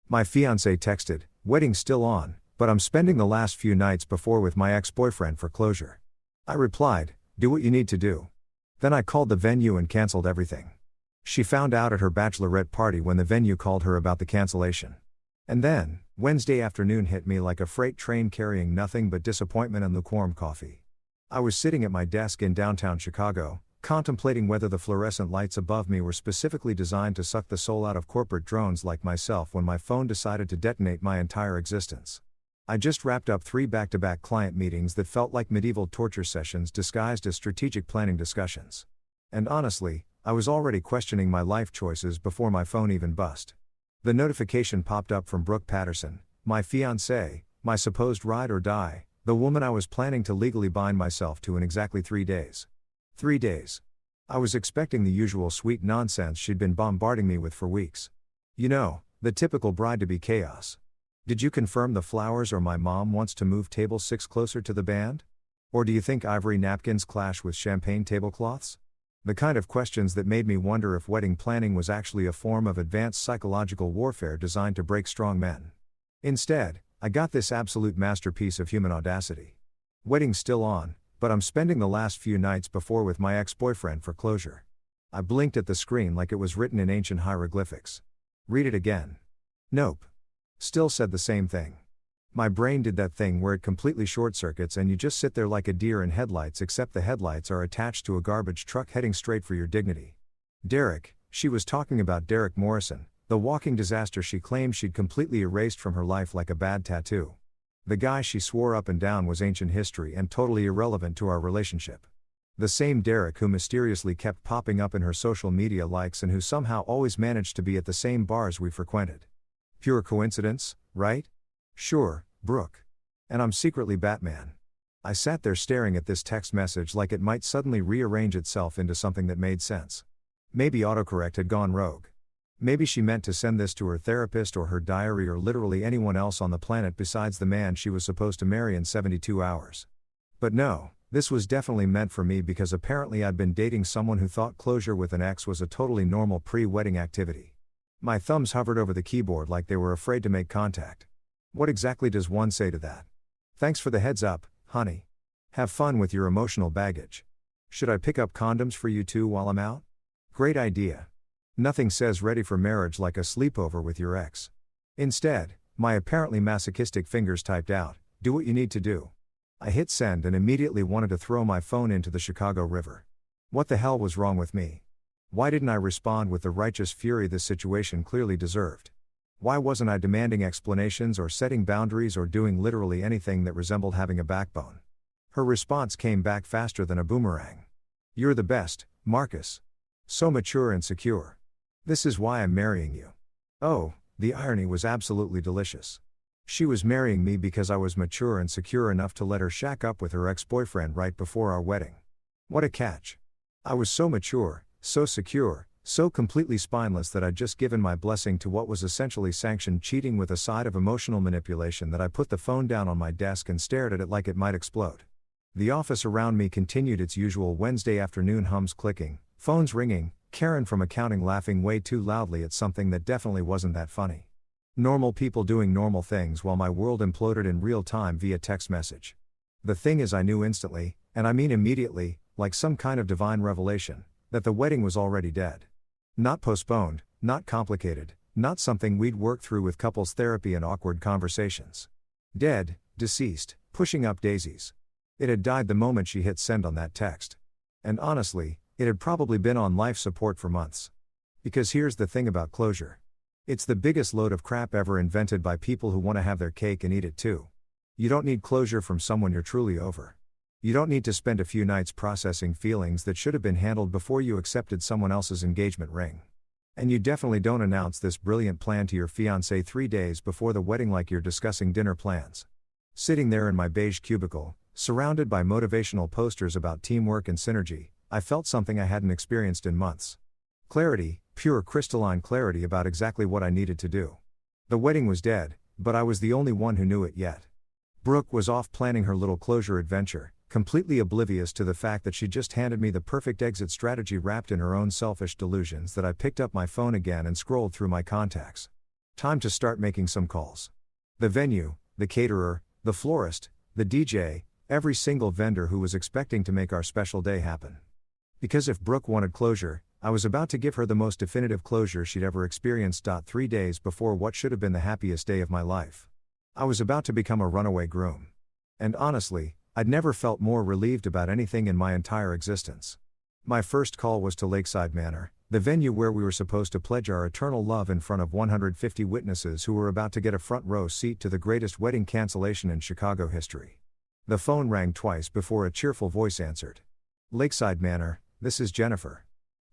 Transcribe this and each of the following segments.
My fiancée texted, "Wedding still on, but I'm spending the last few nights before with my ex-boyfriend for closure." I replied, "Do what you need to do." Then I called the venue and cancelled everything. She found out at her bachelorette party when the venue called her about the cancellation. And then, Wednesday afternoon hit me like a freight train carrying nothing but disappointment and lukewarm coffee. I was sitting at my desk in downtown Chicago, contemplating whether the fluorescent lights above me were specifically designed to suck the soul out of corporate drones like myself when my phone decided to detonate my entire existence. I just wrapped up 3 back-to-back client meetings that felt like medieval torture sessions disguised as strategic planning discussions. And honestly, I was already questioning my life choices before my phone even buzzed. The notification popped up from Brooke Patterson, my fiancée, my supposed ride or die, the woman I was planning to legally bind myself to in exactly 3 days. 3 days. I was expecting the usual sweet nonsense she'd been bombarding me with for weeks. You know, the typical bride-to-be chaos. Did you confirm the flowers, or my mom wants to move table 6 closer to the band? Or do you think ivory napkins clash with champagne tablecloths? The kind of questions that made me wonder if wedding planning was actually a form of advanced psychological warfare designed to break strong men. Instead, I got this absolute masterpiece of human audacity. Wedding's still on, but I'm spending the last few nights before with my ex-boyfriend for closure. I blinked at the screen like it was written in ancient hieroglyphics. Read it again. Nope. Still said the same thing. My brain did that thing where it completely short-circuits and you just sit there like a deer in headlights, except the headlights are attached to a garbage truck heading straight for your dignity. Derrick, she was talking about Derrick Morrison, the walking disaster she claimed she'd completely erased from her life like a bad tattoo. The guy she swore up and down was ancient history and totally irrelevant to our relationship. The same Derrick who mysteriously kept popping up in her social media likes and who somehow always managed to be at the same bars we frequented. Pure coincidence, right? Sure, Brooke. And I'm secretly Batman. I sat there staring at this text message like it might suddenly rearrange itself into something that made sense. Maybe autocorrect had gone rogue. Maybe she meant to send this to her therapist or her diary or literally anyone else on the planet besides the man she was supposed to marry in 72 hours. But no, this was definitely meant for me because apparently I'd been dating someone who thought closure with an ex was a totally normal pre-wedding activity. My thumbs hovered over the keyboard like they were afraid to make contact. What exactly does one say to that? Thanks for the heads up, honey. Have fun with your emotional baggage. Should I pick up condoms for you too while I'm out? Great idea. Nothing says ready for marriage like a sleepover with your ex. Instead, my apparently masochistic fingers typed out, "Do what you need to do." I hit send and immediately wanted to throw my phone into the Chicago River. What the hell was wrong with me? Why didn't I respond with the righteous fury this situation clearly deserved? Why wasn't I demanding explanations or setting boundaries or doing literally anything that resembled having a backbone? Her response came back faster than a boomerang. "You're the best, Marcus. So mature and secure. This is why I'm marrying you." Oh, the irony was absolutely delicious. She was marrying me because I was mature and secure enough to let her shack up with her ex-boyfriend right before our wedding. What a catch. I was so mature, so secure, so completely spineless that I'd just given my blessing to what was essentially sanctioned cheating with a side of emotional manipulation that I put the phone down on my desk and stared at it like it might explode. The office around me continued its usual Wednesday afternoon hums clicking, phones ringing, Karen from accounting laughing way too loudly at something that definitely wasn't that funny. Normal people doing normal things while my world imploded in real time via text message. The thing is, I knew instantly, and I mean immediately, like some kind of divine revelation, that the wedding was already dead. Not postponed, not complicated, not something we'd work through with couples therapy and awkward conversations. Dead, deceased, pushing up daisies. It had died the moment she hit send on that text. And honestly, it had probably been on life support for months. Because here's the thing about closure. It's the biggest load of crap ever invented by people who want to have their cake and eat it too. You don't need closure from someone you're truly over. You don't need to spend a few nights processing feelings that should have been handled before you accepted someone else's engagement ring. And you definitely don't announce this brilliant plan to your fiancé 3 days before the wedding like you're discussing dinner plans. Sitting there in my beige cubicle, surrounded by motivational posters about teamwork and synergy, I felt something I hadn't experienced in months. Clarity, pure crystalline clarity about exactly what I needed to do. The wedding was dead, but I was the only one who knew it yet. Brooke was off planning her little closure adventure, completely oblivious to the fact that she just handed me the perfect exit strategy wrapped in her own selfish delusions that I picked up my phone again and scrolled through my contacts. Time to start making some calls. The venue, the caterer, the florist, the DJ, every single vendor who was expecting to make our special day happen. Because if Brooke wanted closure, I was about to give her the most definitive closure she'd ever experienced. 3 days before what should have been the happiest day of my life, I was about to become a runaway groom. And honestly, I'd never felt more relieved about anything in my entire existence. My first call was to Lakeside Manor, the venue where we were supposed to pledge our eternal love in front of 150 witnesses who were about to get a front row seat to the greatest wedding cancellation in Chicago history. The phone rang twice before a cheerful voice answered. Lakeside Manor, this is Jennifer.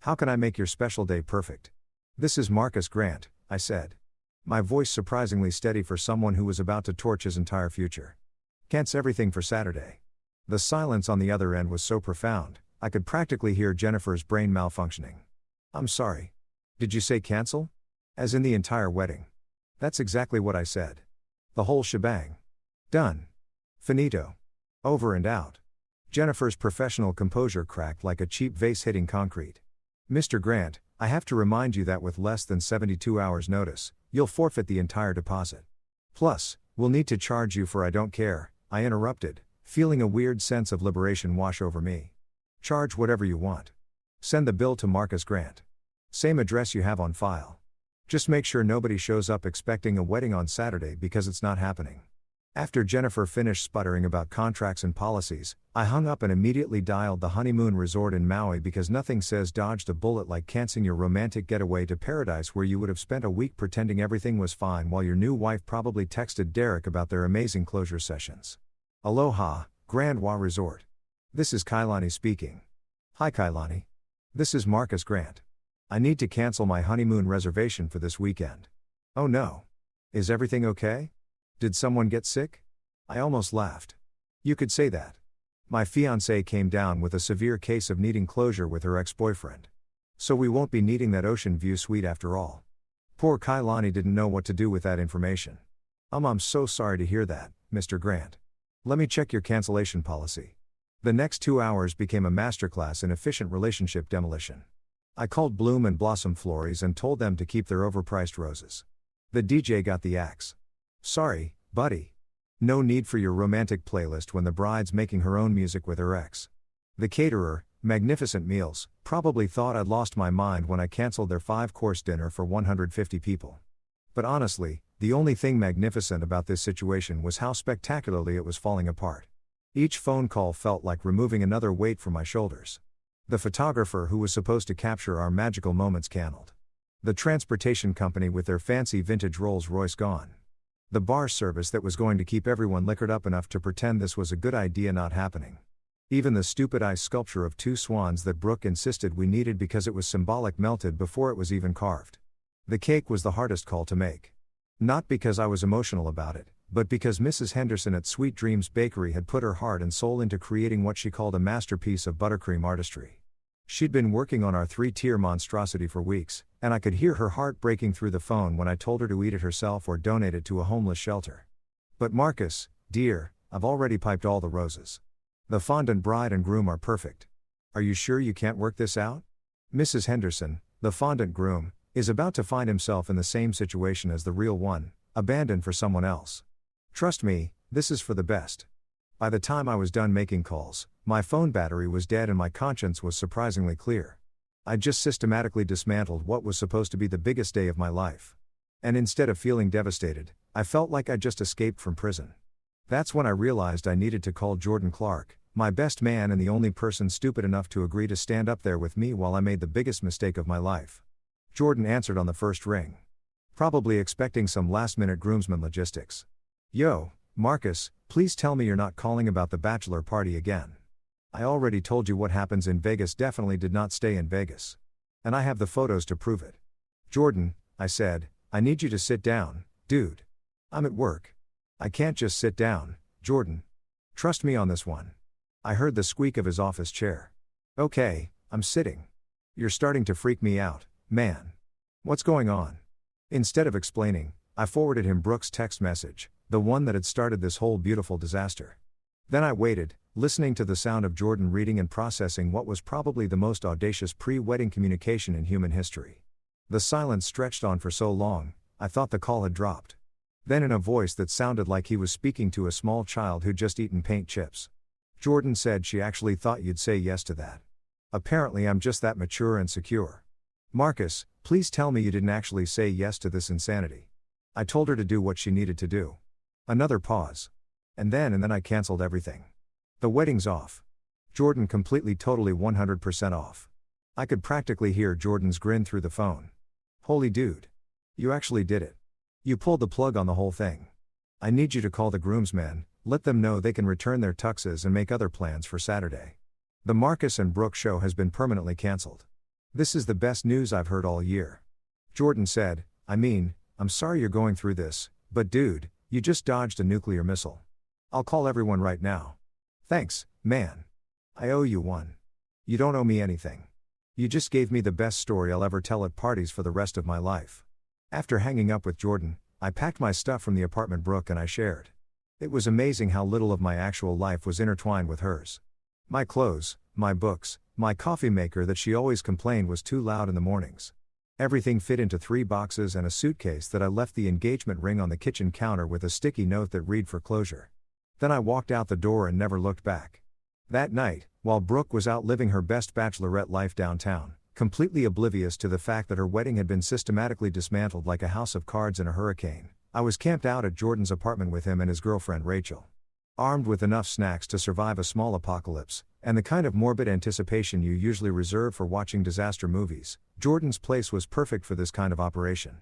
How can I make your special day perfect? This is Marcus Grant, I said. My voice surprisingly steady for someone who was about to torch his entire future. Cancel everything for Saturday. The silence on the other end was so profound, I could practically hear Jennifer's brain malfunctioning. I'm sorry. Did you say cancel? As in the entire wedding? That's exactly what I said. The whole shebang. Done. Finito. Over and out. Jennifer's professional composure cracked like a cheap vase hitting concrete. Mr. Grant, I have to remind you that with less than 72 hours notice, you'll forfeit the entire deposit. Plus, we'll need to charge you for I don't care, I interrupted, feeling a weird sense of liberation wash over me. Charge whatever you want. Send the bill to Marcus Grant. Same address you have on file. Just make sure nobody shows up expecting a wedding on Saturday because it's not happening. After Jennifer finished sputtering about contracts and policies, I hung up and immediately dialed the honeymoon resort in Maui because nothing says dodged a bullet like canceling your romantic getaway to paradise where you would have spent a week pretending everything was fine while your new wife probably texted Derrick about their amazing closure sessions. Aloha, Grand Wa Resort. This is Kailani speaking. Hi Kailani. This is Marcus Grant. I need to cancel my honeymoon reservation for this weekend. Oh no. Is everything okay? Did someone get sick? I almost laughed. You could say that. My fiancée came down with a severe case of needing closure with her ex-boyfriend. So we won't be needing that ocean view suite after all. Poor Kailani didn't know what to do with that information. I'm so sorry to hear that, Mr. Grant. Let me check your cancellation policy. The next 2 hours became a masterclass in efficient relationship demolition. I called Bloom and Blossom Florries and told them to keep their overpriced roses. The DJ got the axe. Sorry, buddy. No need for your romantic playlist when the bride's making her own music with her ex. The caterer, Magnificent Meals, probably thought I'd lost my mind when I canceled their 5-course dinner for 150 people. But honestly, the only thing magnificent about this situation was how spectacularly it was falling apart. Each phone call felt like removing another weight from my shoulders. The photographer who was supposed to capture our magical moments canceled. The transportation company with their fancy vintage Rolls-Royce gone. The bar service that was going to keep everyone liquored up enough to pretend this was a good idea not happening. Even the stupid ice sculpture of 2 swans that Brooke insisted we needed because it was symbolic melted before it was even carved. The cake was the hardest call to make. Not because I was emotional about it, but because Mrs. Henderson at Sweet Dreams Bakery had put her heart and soul into creating what she called a masterpiece of buttercream artistry. She'd been working on our 3-tier monstrosity for weeks, and I could hear her heart breaking through the phone when I told her to eat it herself or donate it to a homeless shelter. But Marcus, dear, I've already piped all the roses. The fondant bride and groom are perfect. Are you sure you can't work this out? Mrs. Henderson, the fondant groom, is about to find himself in the same situation as the real one, abandoned for someone else. Trust me, this is for the best. By the time I was done making calls, my phone battery was dead and my conscience was surprisingly clear. I just systematically dismantled what was supposed to be the biggest day of my life. And instead of feeling devastated, I felt like I'd just escaped from prison. That's when I realized I needed to call Jordan Clark, my best man and the only person stupid enough to agree to stand up there with me while I made the biggest mistake of my life. Jordan answered on the first ring. Probably expecting some last-minute groomsman logistics. Yo, Marcus, please tell me you're not calling about the bachelor party again. I already told you what happens in Vegas definitely did not stay in Vegas. And I have the photos to prove it. Jordan, I said, I need you to sit down, dude. I'm at work. I can't just sit down, Jordan. Trust me on this one. I heard the squeak of his office chair. Okay, I'm sitting. You're starting to freak me out, man. What's going on? Instead of explaining, I forwarded him Brooke's text message, the one that had started this whole beautiful disaster. Then I waited, listening to the sound of Jordan reading and processing what was probably the most audacious pre-wedding communication in human history. The silence stretched on for so long, I thought the call had dropped. Then in a voice that sounded like he was speaking to a small child who'd just eaten paint chips. Jordan said she actually thought you'd say yes to that. Apparently I'm just that mature and secure. Marcus, please tell me you didn't actually say yes to this insanity. I told her to do what she needed to do. Another pause. And then I canceled everything. The wedding's off. Jordan completely totally 100% off. I could practically hear Jordan's grin through the phone. Holy dude. You actually did it. You pulled the plug on the whole thing. I need you to call the groomsmen, let them know they can return their tuxes and make other plans for Saturday. The Marcus and Brooke show has been permanently cancelled. This is the best news I've heard all year. Jordan said, I'm sorry you're going through this, but dude, you just dodged a nuclear missile. I'll call everyone right now. Thanks, man. I owe you one. You don't owe me anything. You just gave me the best story I'll ever tell at parties for the rest of my life. After hanging up with Jordan, I packed my stuff from the apartment Brooke and I shared. It was amazing how little of my actual life was intertwined with hers. My clothes, my books, my coffee maker that she always complained was too loud in the mornings. Everything fit into 3 boxes and a suitcase that I left the engagement ring on the kitchen counter with a sticky note that read for closure. Then I walked out the door and never looked back. That night, while Brooke was out living her best bachelorette life downtown, completely oblivious to the fact that her wedding had been systematically dismantled like a house of cards in a hurricane, I was camped out at Jordan's apartment with him and his girlfriend Rachel. Armed with enough snacks to survive a small apocalypse, and the kind of morbid anticipation you usually reserve for watching disaster movies, Jordan's place was perfect for this kind of operation.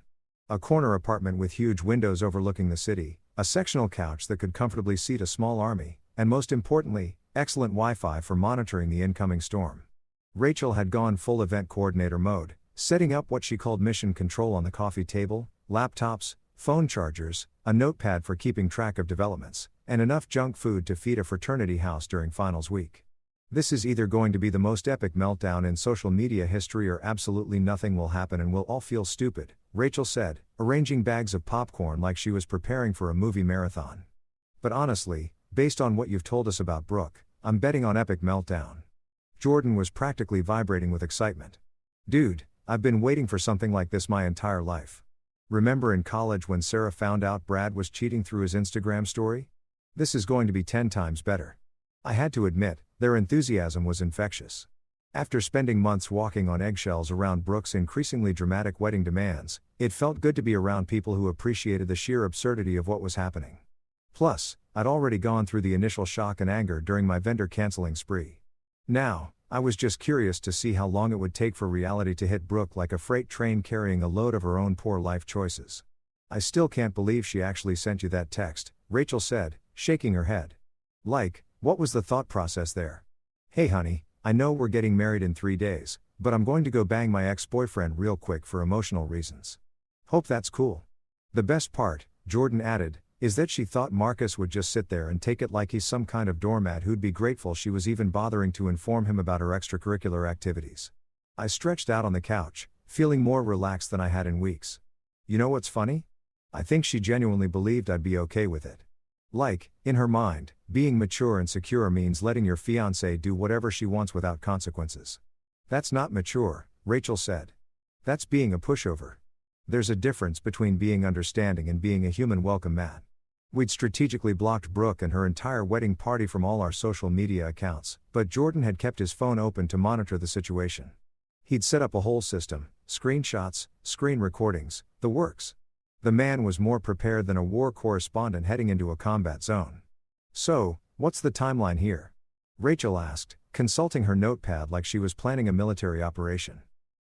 A corner apartment with huge windows overlooking the city, a sectional couch that could comfortably seat a small army, and most importantly, excellent Wi-Fi for monitoring the incoming storm. Rachel had gone full event coordinator mode, setting up what she called mission control on the coffee table, laptops, phone chargers, a notepad for keeping track of developments, and enough junk food to feed a fraternity house during finals week. This is either going to be the most epic meltdown in social media history or absolutely nothing will happen and we'll all feel stupid, Rachel said, arranging bags of popcorn like she was preparing for a movie marathon. But honestly, based on what you've told us about Brooke, I'm betting on epic meltdown. Jordan was practically vibrating with excitement. Dude, I've been waiting for something like this my entire life. Remember in college when Sarah found out Brad was cheating through his Instagram story? This is going to be 10 times better. I had to admit, their enthusiasm was infectious. After spending months walking on eggshells around Brooke's increasingly dramatic wedding demands, it felt good to be around people who appreciated the sheer absurdity of what was happening. Plus, I'd already gone through the initial shock and anger during my vendor canceling spree. Now, I was just curious to see how long it would take for reality to hit Brooke like a freight train carrying a load of her own poor life choices. I still can't believe she actually sent you that text, Rachel said, shaking her head. Like, what was the thought process there? Hey honey, I know we're getting married in 3 days, but I'm going to go bang my ex-boyfriend real quick for emotional reasons. Hope that's cool. The best part, Jordan added, is that she thought Marcus would just sit there and take it like he's some kind of doormat who'd be grateful she was even bothering to inform him about her extracurricular activities. I stretched out on the couch, feeling more relaxed than I had in weeks. You know what's funny? I think she genuinely believed I'd be okay with it. Like, in her mind, being mature and secure means letting your fiancée do whatever she wants without consequences. That's not mature, Rachel said. That's being a pushover. There's a difference between being understanding and being a human welcome mat. We'd strategically blocked Brooke and her entire wedding party from all our social media accounts, but Jordan had kept his phone open to monitor the situation. He'd set up a whole system, screenshots, screen recordings, the works. The man was more prepared than a war correspondent heading into a combat zone. So, what's the timeline here? Rachel asked, consulting her notepad like she was planning a military operation.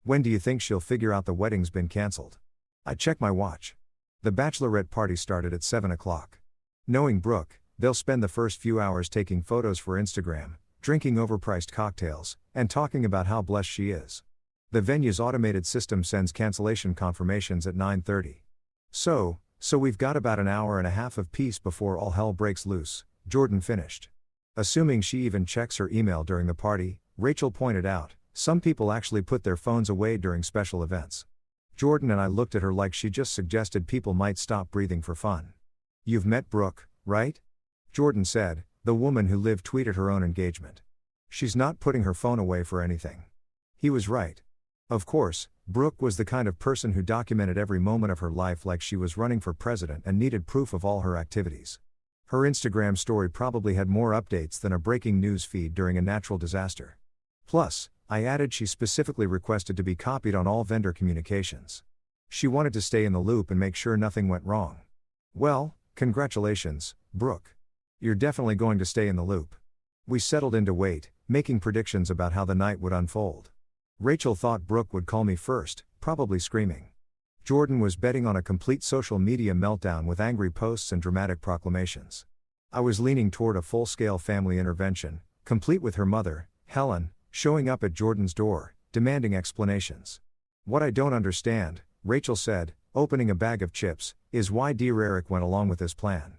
When do you think she'll figure out the wedding's been cancelled? I checked my watch. The bachelorette party started at 7 o'clock. Knowing Brooke, they'll spend the first few hours taking photos for Instagram, drinking overpriced cocktails, and talking about how blessed she is. The venue's automated system sends cancellation confirmations at 9:30. So we've got about an hour and a half of peace before all hell breaks loose, Jordan finished. Assuming she even checks her email during the party, Rachel pointed out, some people actually put their phones away during special events. Jordan and I looked at her like she just suggested people might stop breathing for fun. You've met Brooke, right? Jordan said, the woman who live tweeted her own engagement. She's not putting her phone away for anything. He was right. Of course, Brooke was the kind of person who documented every moment of her life like she was running for president and needed proof of all her activities. Her Instagram story probably had more updates than a breaking news feed during a natural disaster. Plus, I added she specifically requested to be copied on all vendor communications. She wanted to stay in the loop and make sure nothing went wrong. Well, congratulations, Brooke. You're definitely going to stay in the loop. We settled in to wait, making predictions about how the night would unfold. Rachel thought Brooke would call me first, probably screaming. Jordan was betting on a complete social media meltdown with angry posts and dramatic proclamations. I was leaning toward a full-scale family intervention, complete with her mother, Helen, showing up at Jordan's door, demanding explanations. What I don't understand, Rachel said, opening a bag of chips, is why Derrick went along with this plan.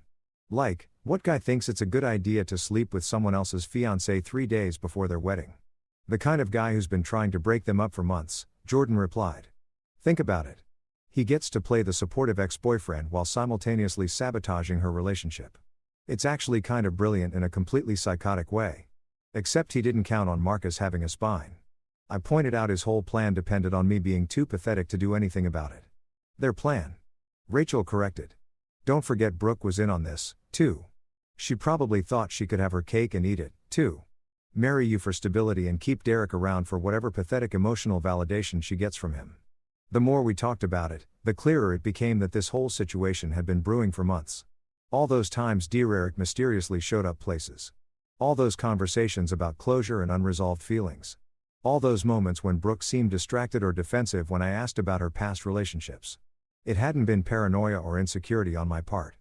Like, what guy thinks it's a good idea to sleep with someone else's fiancée 3 days before their wedding? The kind of guy who's been trying to break them up for months, Jordan replied. Think about it. He gets to play the supportive ex-boyfriend while simultaneously sabotaging her relationship. It's actually kind of brilliant in a completely psychotic way. Except he didn't count on Marcus having a spine. I pointed out his whole plan depended on me being too pathetic to do anything about it. Their plan. Rachel corrected. Don't forget Brooke was in on this, too. She probably thought she could have her cake and eat it, too. Marry you for stability and keep Derrick around for whatever pathetic emotional validation she gets from him. The more we talked about it, the clearer it became that this whole situation had been brewing for months. All those times Derrick mysteriously showed up places. All those conversations about closure and unresolved feelings. All those moments when Brooke seemed distracted or defensive when I asked about her past relationships. It hadn't been paranoia or insecurity on my part.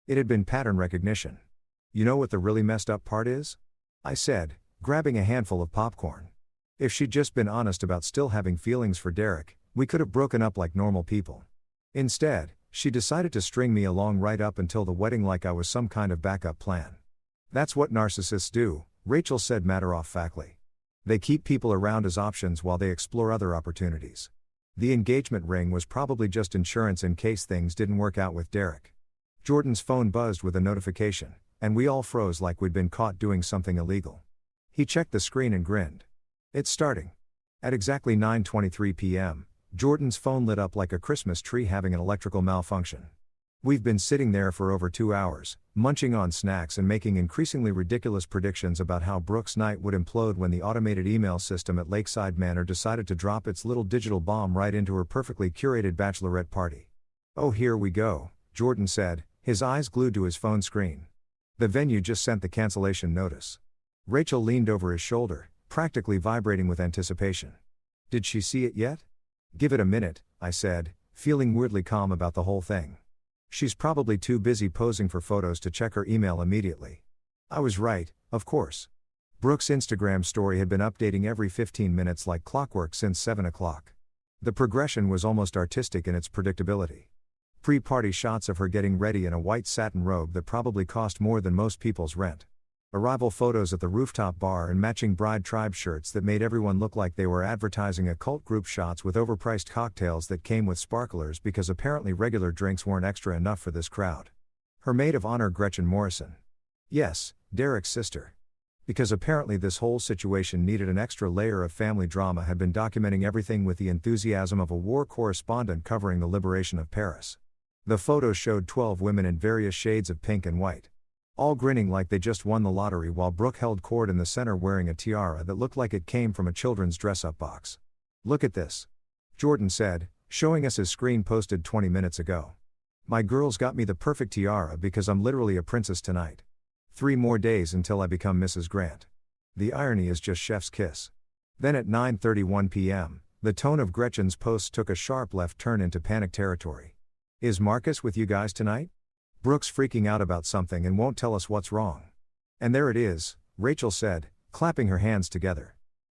It had been pattern recognition. You know what the really messed up part is? I said, grabbing a handful of popcorn. If she'd just been honest about still having feelings for Derrick, we could have broken up like normal people. Instead, she decided to string me along right up until the wedding like I was some kind of backup plan. That's what narcissists do, Rachel said matter-of-factly. They keep people around as options while they explore other opportunities. The engagement ring was probably just insurance in case things didn't work out with Derrick. Jordan's phone buzzed with a notification, and we all froze like we'd been caught doing something illegal. He checked the screen and grinned. It's starting. At exactly 9:23 p.m., Jordan's phone lit up like a Christmas tree having an electrical malfunction. We've been sitting there for over 2 hours, munching on snacks and making increasingly ridiculous predictions about how Brooke's night would implode when the automated email system at Lakeside Manor decided to drop its little digital bomb right into her perfectly curated bachelorette party. Oh, here we go, Jordan said, his eyes glued to his phone screen. The venue just sent the cancellation notice. Rachel leaned over his shoulder, practically vibrating with anticipation. Did she see it yet? Give it a minute, I said, feeling weirdly calm about the whole thing. She's probably too busy posing for photos to check her email immediately. I was right, of course. Brooke's Instagram story had been updating every 15 minutes like clockwork since 7 o'clock. The progression was almost artistic in its predictability. Pre-party shots of her getting ready in a white satin robe that probably cost more than most people's rent. Arrival photos at the rooftop bar and matching bride tribe shirts that made everyone look like they were advertising a cult group, shots with overpriced cocktails that came with sparklers because apparently regular drinks weren't extra enough for this crowd. Her maid of honor Gretchen Morrison. Yes, Derrick's sister. Because apparently this whole situation needed an extra layer of family drama, had been documenting everything with the enthusiasm of a war correspondent covering the liberation of Paris. The photos showed 12 women in various shades of pink and white. All grinning like they just won the lottery, while Brooke held court in the center wearing a tiara that looked like it came from a children's dress-up box. Look at this, Jordan said, showing us his screen posted 20 minutes ago. My girls got me the perfect tiara because I'm literally a princess tonight. 3 more days until I become Mrs. Grant. The irony is just chef's kiss. Then at 9:31 p.m., the tone of Gretchen's posts took a sharp left turn into panic territory. Is Marcus with you guys tonight? Brooke's freaking out about something and won't tell us what's wrong. And there it is, Rachel said, clapping her hands together.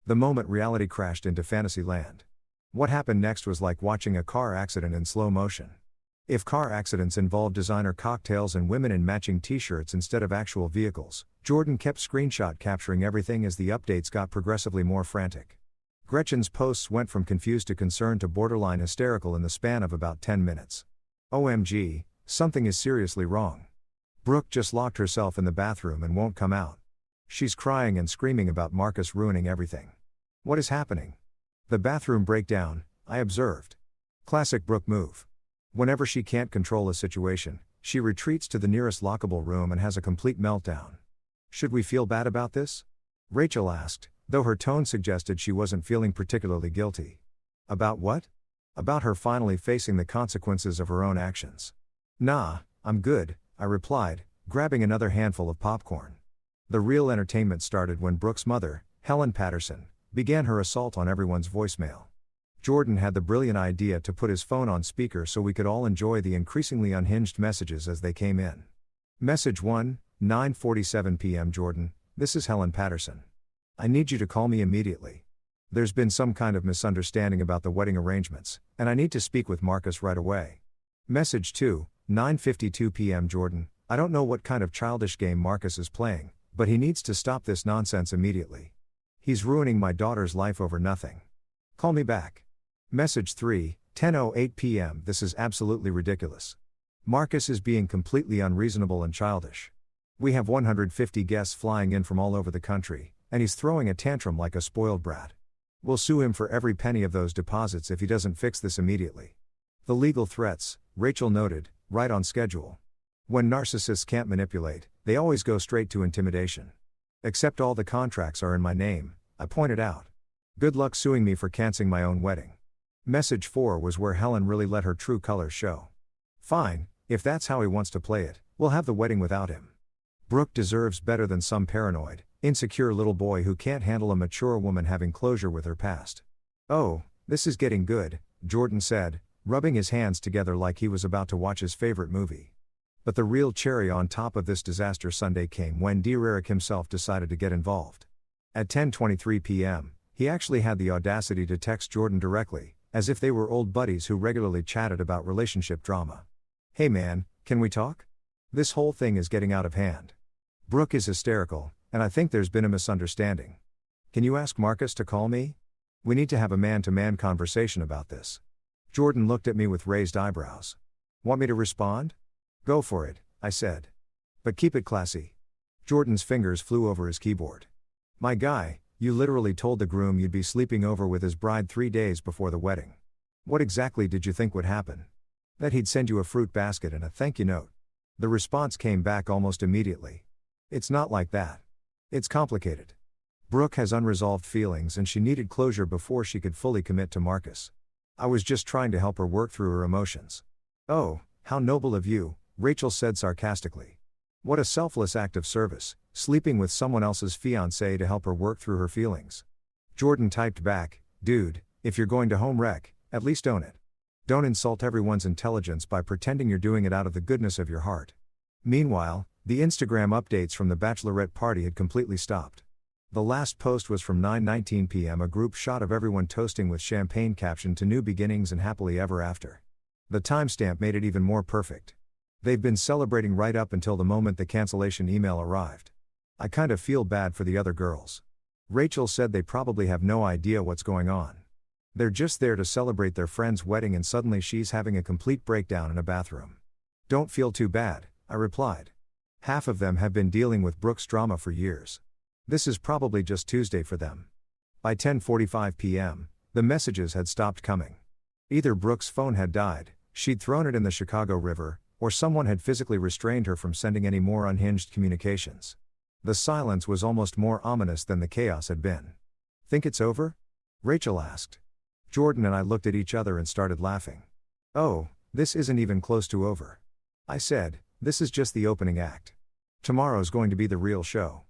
The moment reality crashed into fantasy land. What happened next was like watching a car accident in slow motion. If car accidents involve designer cocktails and women in matching t-shirts instead of actual vehicles, Jordan kept screenshot capturing everything as the updates got progressively more frantic. Gretchen's posts went from confused to concerned to borderline hysterical in the span of about 10 minutes. OMG, something is seriously wrong. Brooke just locked herself in the bathroom and won't come out. She's crying and screaming about Marcus ruining everything. What is happening? The bathroom breakdown, I observed. Classic Brooke move. Whenever she can't control a situation, she retreats to the nearest lockable room and has a complete meltdown. Should we feel bad about this? Rachel asked, though her tone suggested she wasn't feeling particularly guilty. About what? About her finally facing the consequences of her own actions. Nah, I'm good, I replied, grabbing another handful of popcorn. The real entertainment started when Brooke's mother, Helen Patterson, began her assault on everyone's voicemail. Jordan had the brilliant idea to put his phone on speaker so we could all enjoy the increasingly unhinged messages as they came in. Message 1, 9:47 p.m. Jordan, this is Helen Patterson. I need you to call me immediately. There's been some kind of misunderstanding about the wedding arrangements, and I need to speak with Marcus right away. Message 2, 9:52 p.m. Jordan, I don't know what kind of childish game Marcus is playing, but he needs to stop this nonsense immediately. He's ruining my daughter's life over nothing. Call me back. Message 3, 10:08 p.m. This is absolutely ridiculous. Marcus is being completely unreasonable and childish. We have 150 guests flying in from all over the country, and he's throwing a tantrum like a spoiled brat. We'll sue him for every penny of those deposits if he doesn't fix this immediately. The legal threats, Rachel noted, right on schedule. When narcissists can't manipulate, they always go straight to intimidation. Except all the contracts are in my name, I pointed out. Good luck suing me for canceling my own wedding. Message 4 was where Helen really let her true colors show. Fine, if that's how he wants to play it, we'll have the wedding without him. Brooke deserves better than some paranoid, insecure little boy who can't handle a mature woman having closure with her past. Oh, this is getting good, Jordan said, rubbing his hands together like he was about to watch his favorite movie. But the real cherry on top of this disaster Sunday came when Derrick himself decided to get involved. At 10:23 p.m., he actually had the audacity to text Jordan directly, as if they were old buddies who regularly chatted about relationship drama. Hey man, can we talk? This whole thing is getting out of hand. Brooke is hysterical, and I think there's been a misunderstanding. Can you ask Marcus to call me? We need to have a man-to-man conversation about this. Jordan looked at me with raised eyebrows. Want me to respond? Go for it, I said. But keep it classy. Jordan's fingers flew over his keyboard. My guy, you literally told the groom you'd be sleeping over with his bride 3 days before the wedding. What exactly did you think would happen? That he'd send you a fruit basket and a thank you note. The response came back almost immediately. It's not like that. It's complicated. Brooke has unresolved feelings and she needed closure before she could fully commit to Marcus. I was just trying to help her work through her emotions. Oh, how noble of you, Rachel said sarcastically. What a selfless act of service, sleeping with someone else's fiancée to help her work through her feelings. Jordan typed back, dude, if you're going to home wreck, at least own it. Don't insult everyone's intelligence by pretending you're doing it out of the goodness of your heart. Meanwhile, the Instagram updates from the bachelorette party had completely stopped. The last post was from 9:19 p.m. a group shot of everyone toasting with champagne captioned to new beginnings and happily ever after. The timestamp made it even more perfect. They've been celebrating right up until the moment the cancellation email arrived. I kind of feel bad for the other girls. Rachel said they probably have no idea what's going on. They're just there to celebrate their friend's wedding and suddenly she's having a complete breakdown in a bathroom. Don't feel too bad, I replied. Half of them have been dealing with Brooke's drama for years. This is probably just Tuesday for them. By 10:45 p.m., the messages had stopped coming. Either Brooke's phone had died, she'd thrown it in the Chicago River, or someone had physically restrained her from sending any more unhinged communications. The silence was almost more ominous than the chaos had been. Think it's over? Rachel asked. Jordan and I looked at each other and started laughing. Oh, this isn't even close to over. I said, this is just the opening act. Tomorrow's going to be the real show.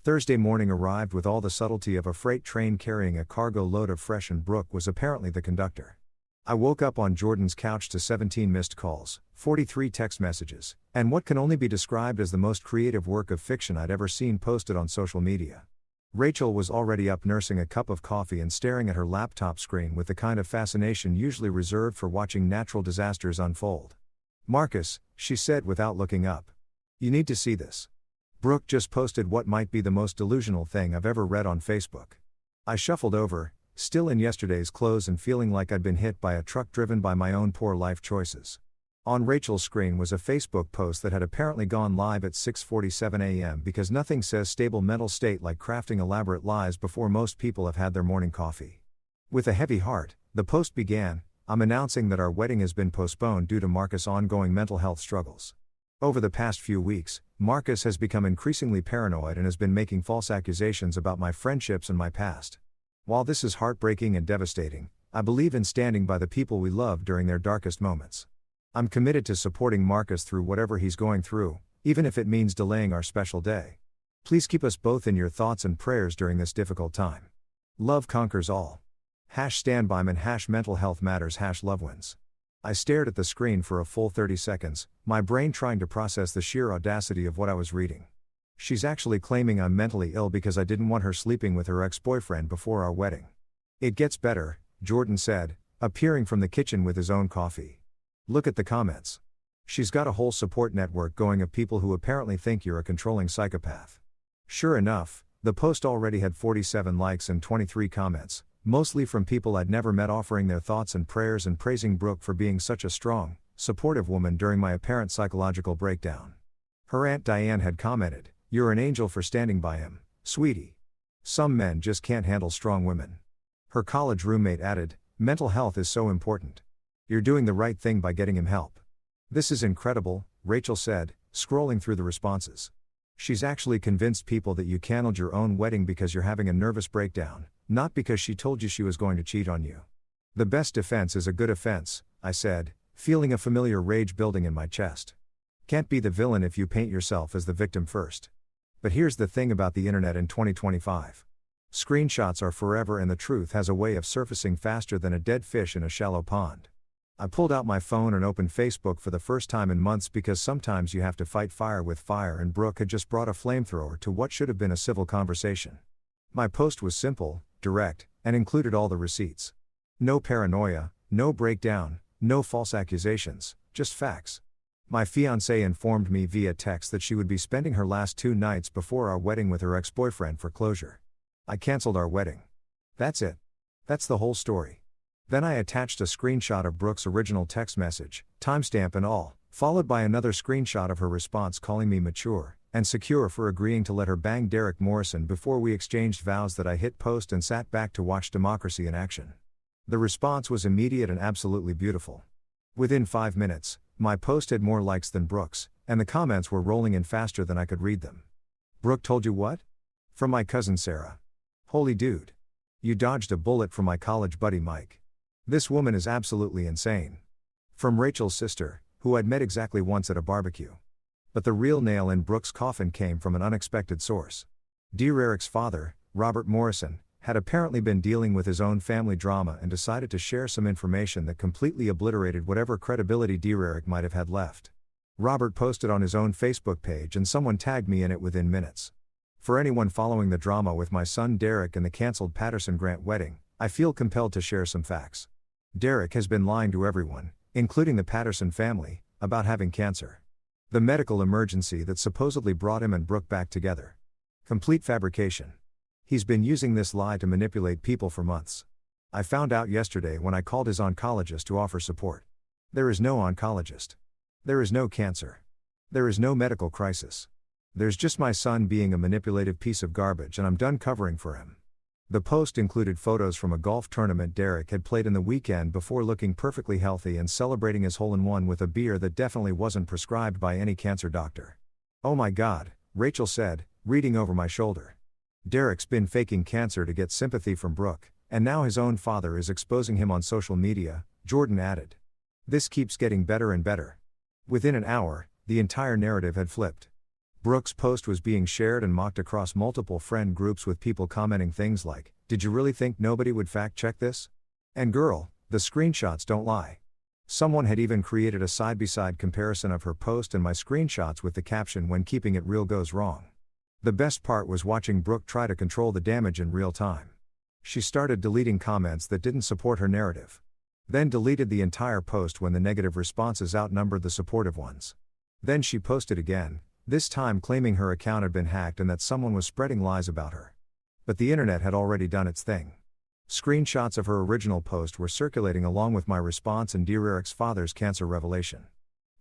Thursday morning arrived with all the subtlety of a freight train carrying a cargo load of fresh and Brooke was apparently the conductor. I woke up on Jordan's couch to 17 missed calls, 43 text messages, and what can only be described as the most creative work of fiction I'd ever seen posted on social media. Rachel was already up nursing a cup of coffee and staring at her laptop screen with the kind of fascination usually reserved for watching natural disasters unfold. Marcus, she said without looking up. You need to see this. Brooke just posted what might be the most delusional thing I've ever read on Facebook. I shuffled over, still in yesterday's clothes and feeling like I'd been hit by a truck driven by my own poor life choices. On Rachel's screen was a Facebook post that had apparently gone live at 6:47 a.m. because nothing says stable mental state like crafting elaborate lies before most people have had their morning coffee. With a heavy heart, the post began, I'm announcing that our wedding has been postponed due to Marcus' ongoing mental health struggles. Over the past few weeks, Marcus has become increasingly paranoid and has been making false accusations about my friendships and my past. While this is heartbreaking and devastating, I believe in standing by the people we love during their darkest moments. I'm committed to supporting Marcus through whatever he's going through, even if it means delaying our special day. Please keep us both in your thoughts and prayers during this difficult time. Love conquers all. #standbyman #mental health matters #love wins. I stared at the screen for a full 30 seconds, my brain trying to process the sheer audacity of what I was reading. She's actually claiming I'm mentally ill because I didn't want her sleeping with her ex-boyfriend before our wedding. It gets better, Jordan said, appearing from the kitchen with his own coffee. Look at the comments. She's got a whole support network going of people who apparently think you're a controlling psychopath. Sure enough, the post already had 47 likes and 23 comments, mostly from people I'd never met offering their thoughts and prayers and praising Brooke for being such a strong, supportive woman during my apparent psychological breakdown. Her Aunt Diane had commented, "You're an angel for standing by him, sweetie. Some men just can't handle strong women." Her college roommate added, "Mental health is so important. You're doing the right thing by getting him help." "This is incredible," Rachel said, scrolling through the responses. "She's actually convinced people that you canceled your own wedding because you're having a nervous breakdown, not because she told you she was going to cheat on you." "The best defense is a good offense," I said, feeling a familiar rage building in my chest. Can't be the villain if you paint yourself as the victim first. But here's the thing about the internet in 2025. Screenshots are forever and the truth has a way of surfacing faster than a dead fish in a shallow pond. I pulled out my phone and opened Facebook for the first time in months because sometimes you have to fight fire with fire, and Brooke had just brought a flamethrower to what should have been a civil conversation. My post was simple, direct, and included all the receipts. No paranoia, no breakdown, no false accusations, just facts. My fiancée informed me via text that she would be spending her last 2 nights before our wedding with her ex-boyfriend for closure. I canceled our wedding. That's it. That's the whole story. Then I attached a screenshot of Brooke's original text message, timestamp and all, followed by another screenshot of her response calling me mature and secure for agreeing to let her bang Derrick Morrison before we exchanged vows that I hit post and sat back to watch democracy in action. The response was immediate and absolutely beautiful. Within 5 minutes, my post had more likes than Brooke's, and the comments were rolling in faster than I could read them. "Brooke told you what?" From my cousin Sarah. "Holy dude. You dodged a bullet from my college buddy Mike. This woman is absolutely insane." From Rachel's sister, who I'd met exactly once at a barbecue. But the real nail in Brooke's coffin came from an unexpected source. Derrick's father, Robert Morrison, had apparently been dealing with his own family drama and decided to share some information that completely obliterated whatever credibility Derrick might have had left. Robert posted on his own Facebook page and someone tagged me in it within minutes. For anyone following the drama with my son Derrick and the cancelled Patterson Grant wedding, I feel compelled to share some facts. Derrick has been lying to everyone, including the Patterson family, about having cancer. The medical emergency that supposedly brought him and Brooke back together. Complete fabrication. He's been using this lie to manipulate people for months. I found out yesterday when I called his oncologist to offer support. There is no oncologist. There is no cancer. There is no medical crisis. There's just my son being a manipulative piece of garbage, and I'm done covering for him. The post included photos from a golf tournament Derrick had played in the weekend before looking perfectly healthy and celebrating his hole-in-one with a beer that definitely wasn't prescribed by any cancer doctor. "Oh my God," Rachel said, reading over my shoulder. "Derrick's been faking cancer to get sympathy from Brooke, and now his own father is exposing him on social media," Jordan added. "This keeps getting better and better." Within an hour, the entire narrative had flipped. Brooke's post was being shared and mocked across multiple friend groups with people commenting things like, "Did you really think nobody would fact-check this?" And "Girl, the screenshots don't lie." Someone had even created a side-by-side comparison of her post and my screenshots with the caption, "When keeping it real goes wrong." The best part was watching Brooke try to control the damage in real time. She started deleting comments that didn't support her narrative. Then deleted the entire post when the negative responses outnumbered the supportive ones. Then she posted again, this time claiming her account had been hacked and that someone was spreading lies about her. But the internet had already done its thing. Screenshots of her original post were circulating along with my response and Derrick's father's cancer revelation.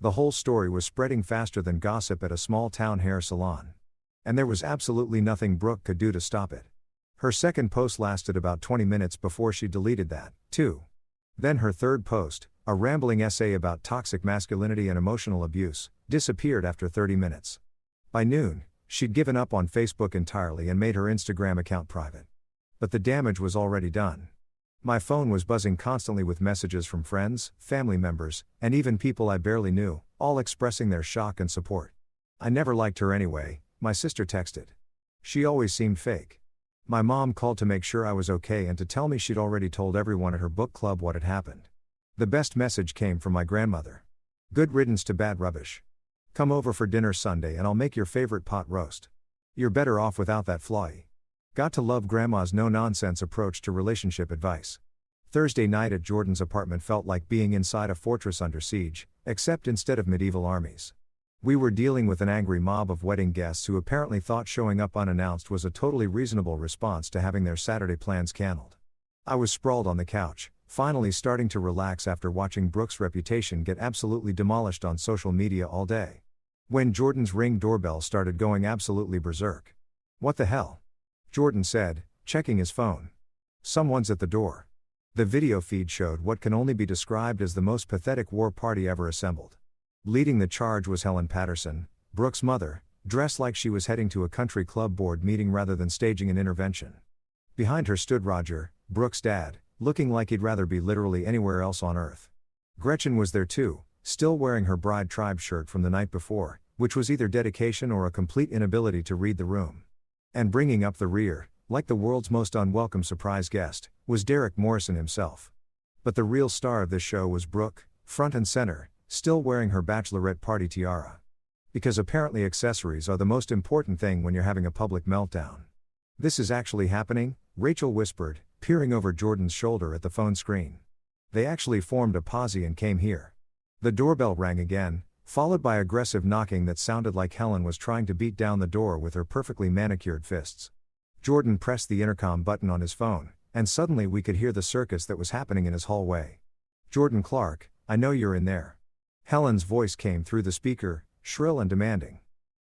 The whole story was spreading faster than gossip at a small town hair salon. And there was absolutely nothing Brooke could do to stop it. Her second post lasted about 20 minutes before she deleted that, too. Then her third post, a rambling essay about toxic masculinity and emotional abuse, disappeared after 30 minutes. By noon, she'd given up on Facebook entirely and made her Instagram account private. But the damage was already done. My phone was buzzing constantly with messages from friends, family members, and even people I barely knew, all expressing their shock and support. I never liked her anyway, my sister texted. She always seemed fake. My mom called to make sure I was okay and to tell me she'd already told everyone at her book club what had happened. The best message came from my grandmother. Good riddance to bad rubbish. Come over for dinner Sunday and I'll make your favorite pot roast. You're better off without that flawy. Got to love Grandma's no-nonsense approach to relationship advice. Thursday night at Jordan's apartment felt like being inside a fortress under siege, except instead of medieval armies. We were dealing with an angry mob of wedding guests who apparently thought showing up unannounced was a totally reasonable response to having their Saturday plans canceled. I was sprawled on the couch, finally starting to relax after watching Brooke's reputation get absolutely demolished on social media all day. When Jordan's Ring doorbell started going absolutely berserk. What the hell? Jordan said, checking his phone. Someone's at the door. The video feed showed what can only be described as the most pathetic war party ever assembled. Leading the charge was Helen Patterson, Brooke's mother, dressed like she was heading to a country club board meeting rather than staging an intervention. Behind her stood Roger, Brooke's dad, looking like he'd rather be literally anywhere else on earth. Gretchen was there too, still wearing her bride tribe shirt from the night before, which was either dedication or a complete inability to read the room. And bringing up the rear, like the world's most unwelcome surprise guest, was Derrick Morrison himself. But the real star of this show was Brooke, front and center, still wearing her bachelorette party tiara. Because apparently accessories are the most important thing when you're having a public meltdown. This is actually happening, Rachel whispered, peering over Jordan's shoulder at the phone screen. They actually formed a posse and came here. The doorbell rang again, followed by aggressive knocking that sounded like Helen was trying to beat down the door with her perfectly manicured fists. Jordan pressed the intercom button on his phone, and suddenly we could hear the circus that was happening in his hallway. Jordan Clark, I know you're in there. Helen's voice came through the speaker, shrill and demanding.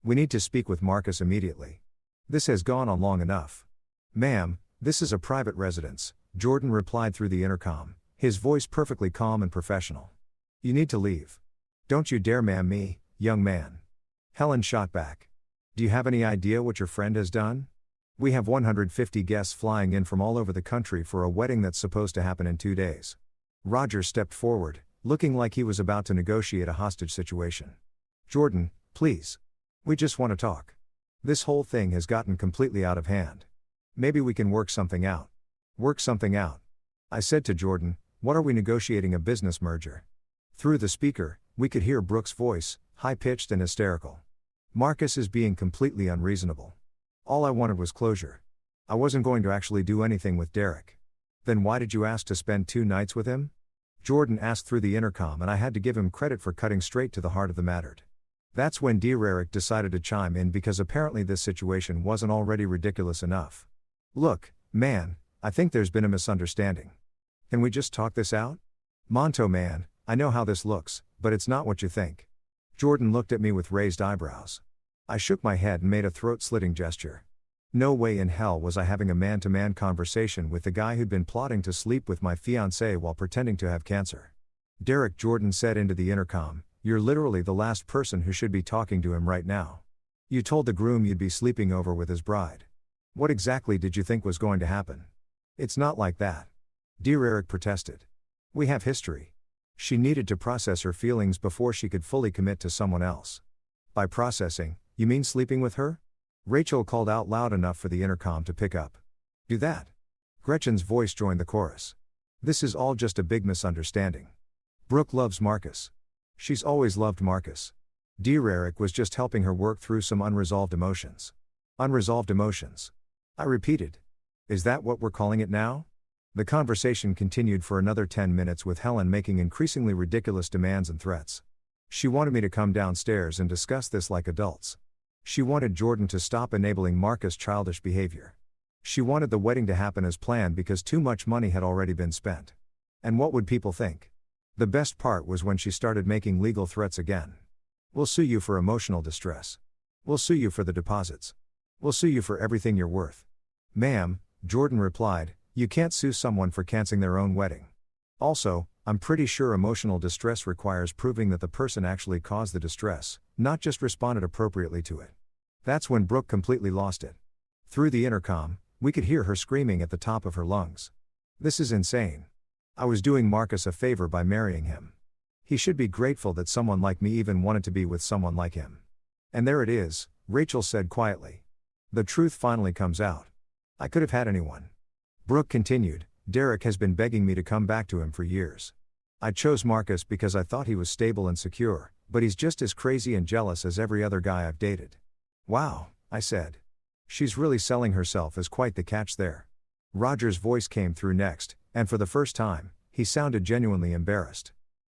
We need to speak with Marcus immediately. This has gone on long enough. Ma'am, this is a private residence, Jordan replied through the intercom, his voice perfectly calm and professional. You need to leave. Don't you dare ma'am me, young man. Helen shot back. Do you have any idea what your friend has done? We have 150 guests flying in from all over the country for a wedding that's supposed to happen in 2 days. Roger stepped forward, looking like he was about to negotiate a hostage situation. Jordan, please. We just want to talk. This whole thing has gotten completely out of hand. Maybe we can work something out. Work something out. I said to Jordan, what are we negotiating, a business merger? Through the speaker, we could hear Brooke's voice, high-pitched and hysterical. Marcus is being completely unreasonable. All I wanted was closure. I wasn't going to actually do anything with Derrick. Then why did you ask to spend 2 nights with him? Jordan asked through the intercom, and I had to give him credit for cutting straight to the heart of the matter. That's when Derrick decided to chime in, because apparently this situation wasn't already ridiculous enough. Look, man, I think there's been a misunderstanding. Can we just talk this out? Monto man, I know how this looks, but it's not what you think. Jordan looked at me with raised eyebrows. I shook my head and made a throat-slitting gesture. No way in hell was I having a man-to-man conversation with the guy who'd been plotting to sleep with my fiancée while pretending to have cancer. Derrick, Jordan said into the intercom, you're literally the last person who should be talking to him right now. You told the groom you'd be sleeping over with his bride. What exactly did you think was going to happen? It's not like that. Derrick protested. We have history. She needed to process her feelings before she could fully commit to someone else. By processing, you mean sleeping with her? Rachel called out loud enough for the intercom to pick up. Do that. Gretchen's voice joined the chorus. This is all just a big misunderstanding. Brooke loves Marcus. She's always loved Marcus. Derrick was just helping her work through some unresolved emotions. Unresolved emotions. I repeated. Is that what we're calling it now? The conversation continued for another 10 minutes with Helen making increasingly ridiculous demands and threats. She wanted me to come downstairs and discuss this like adults. She wanted Jordan to stop enabling Marcus' childish behavior. She wanted the wedding to happen as planned because too much money had already been spent. And what would people think? The best part was when she started making legal threats again. We'll sue you for emotional distress. We'll sue you for the deposits. We'll sue you for everything you're worth. Ma'am, Jordan replied, "You can't sue someone for canceling their own wedding. Also, I'm pretty sure emotional distress requires proving that the person actually caused the distress, not just responded appropriately to it." That's when Brooke completely lost it. Through the intercom, we could hear her screaming at the top of her lungs. "This is insane. I was doing Marcus a favor by marrying him. He should be grateful that someone like me even wanted to be with someone like him. And there it is," Rachel said quietly. "The truth finally comes out. I could have had anyone." Brooke continued, "Derrick has been begging me to come back to him for years. I chose Marcus because I thought he was stable and secure, but he's just as crazy and jealous as every other guy I've dated." "Wow," I said. "She's really selling herself as quite the catch there." Roger's voice came through next, and for the first time, he sounded genuinely embarrassed.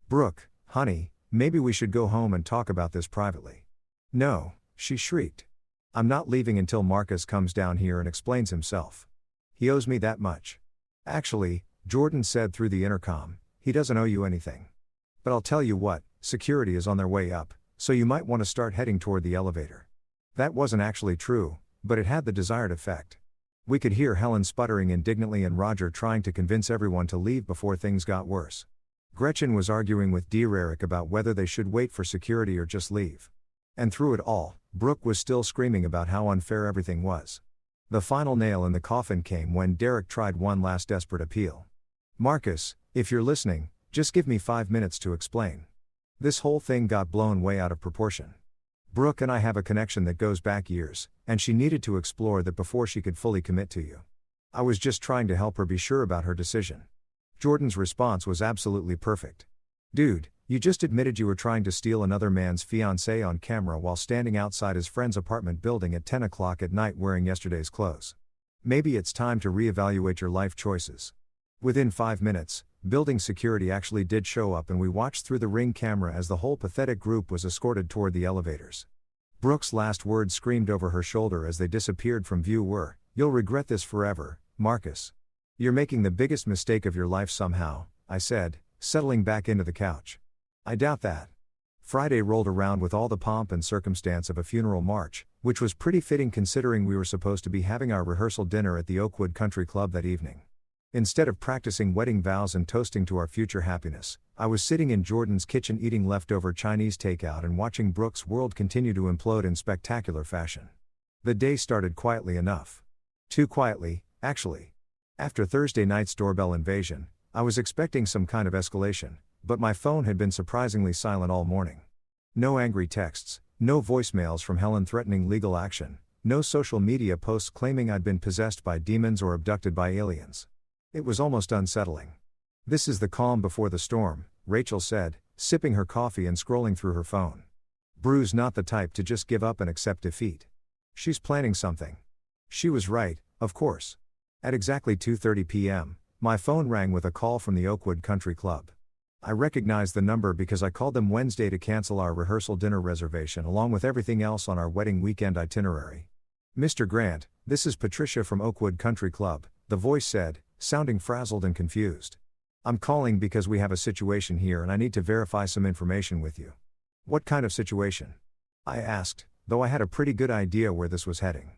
"Brooke, honey, maybe we should go home and talk about this privately." "No," she shrieked. "I'm not leaving until Marcus comes down here and explains himself. He owes me that much." "Actually," Jordan said through the intercom, "he doesn't owe you anything. But I'll tell you what, security is on their way up, so you might want to start heading toward the elevator." That wasn't actually true, but it had the desired effect. We could hear Helen sputtering indignantly and Roger trying to convince everyone to leave before things got worse. Gretchen was arguing with Derrick about whether they should wait for security or just leave. And through it all, Brooke was still screaming about how unfair everything was. The final nail in the coffin came when Derrick tried one last desperate appeal. "Marcus, if you're listening, just give me 5 minutes to explain. This whole thing got blown way out of proportion. Brooke and I have a connection that goes back years, and she needed to explore that before she could fully commit to you. I was just trying to help her be sure about her decision." Jordan's response was absolutely perfect. "Dude, you just admitted you were trying to steal another man's fiancée on camera while standing outside his friend's apartment building at 10 o'clock at night wearing yesterday's clothes. Maybe it's time to reevaluate your life choices." Within 5 minutes, building security actually did show up and we watched through the Ring camera as the whole pathetic group was escorted toward the elevators. Brooke's last words screamed over her shoulder as they disappeared from view were, "You'll regret this forever, Marcus. You're making the biggest mistake of your life somehow," I said, settling back into the couch. "I doubt that." Friday rolled around with all the pomp and circumstance of a funeral march, which was pretty fitting considering we were supposed to be having our rehearsal dinner at the Oakwood Country Club that evening. Instead of practicing wedding vows and toasting to our future happiness, I was sitting in Jordan's kitchen eating leftover Chinese takeout and watching Brooke's world continue to implode in spectacular fashion. The day started quietly enough. Too quietly, actually. After Thursday night's doorbell invasion, I was expecting some kind of escalation, but my phone had been surprisingly silent all morning. No angry texts, no voicemails from Helen threatening legal action, no social media posts claiming I'd been possessed by demons or abducted by aliens. It was almost unsettling. "This is the calm before the storm," Rachel said, sipping her coffee and scrolling through her phone. "Brue's not the type to just give up and accept defeat. She's planning something." She was right, of course. At exactly 2:30 p.m., my phone rang with a call from the Oakwood Country Club. I recognized the number because I called them Wednesday to cancel our rehearsal dinner reservation along with everything else on our wedding weekend itinerary. "Mr. Grant, this is Patricia from Oakwood Country Club," the voice said, sounding frazzled and confused. "I'm calling because we have a situation here and I need to verify some information with you." "What kind of situation?" I asked, though I had a pretty good idea where this was heading.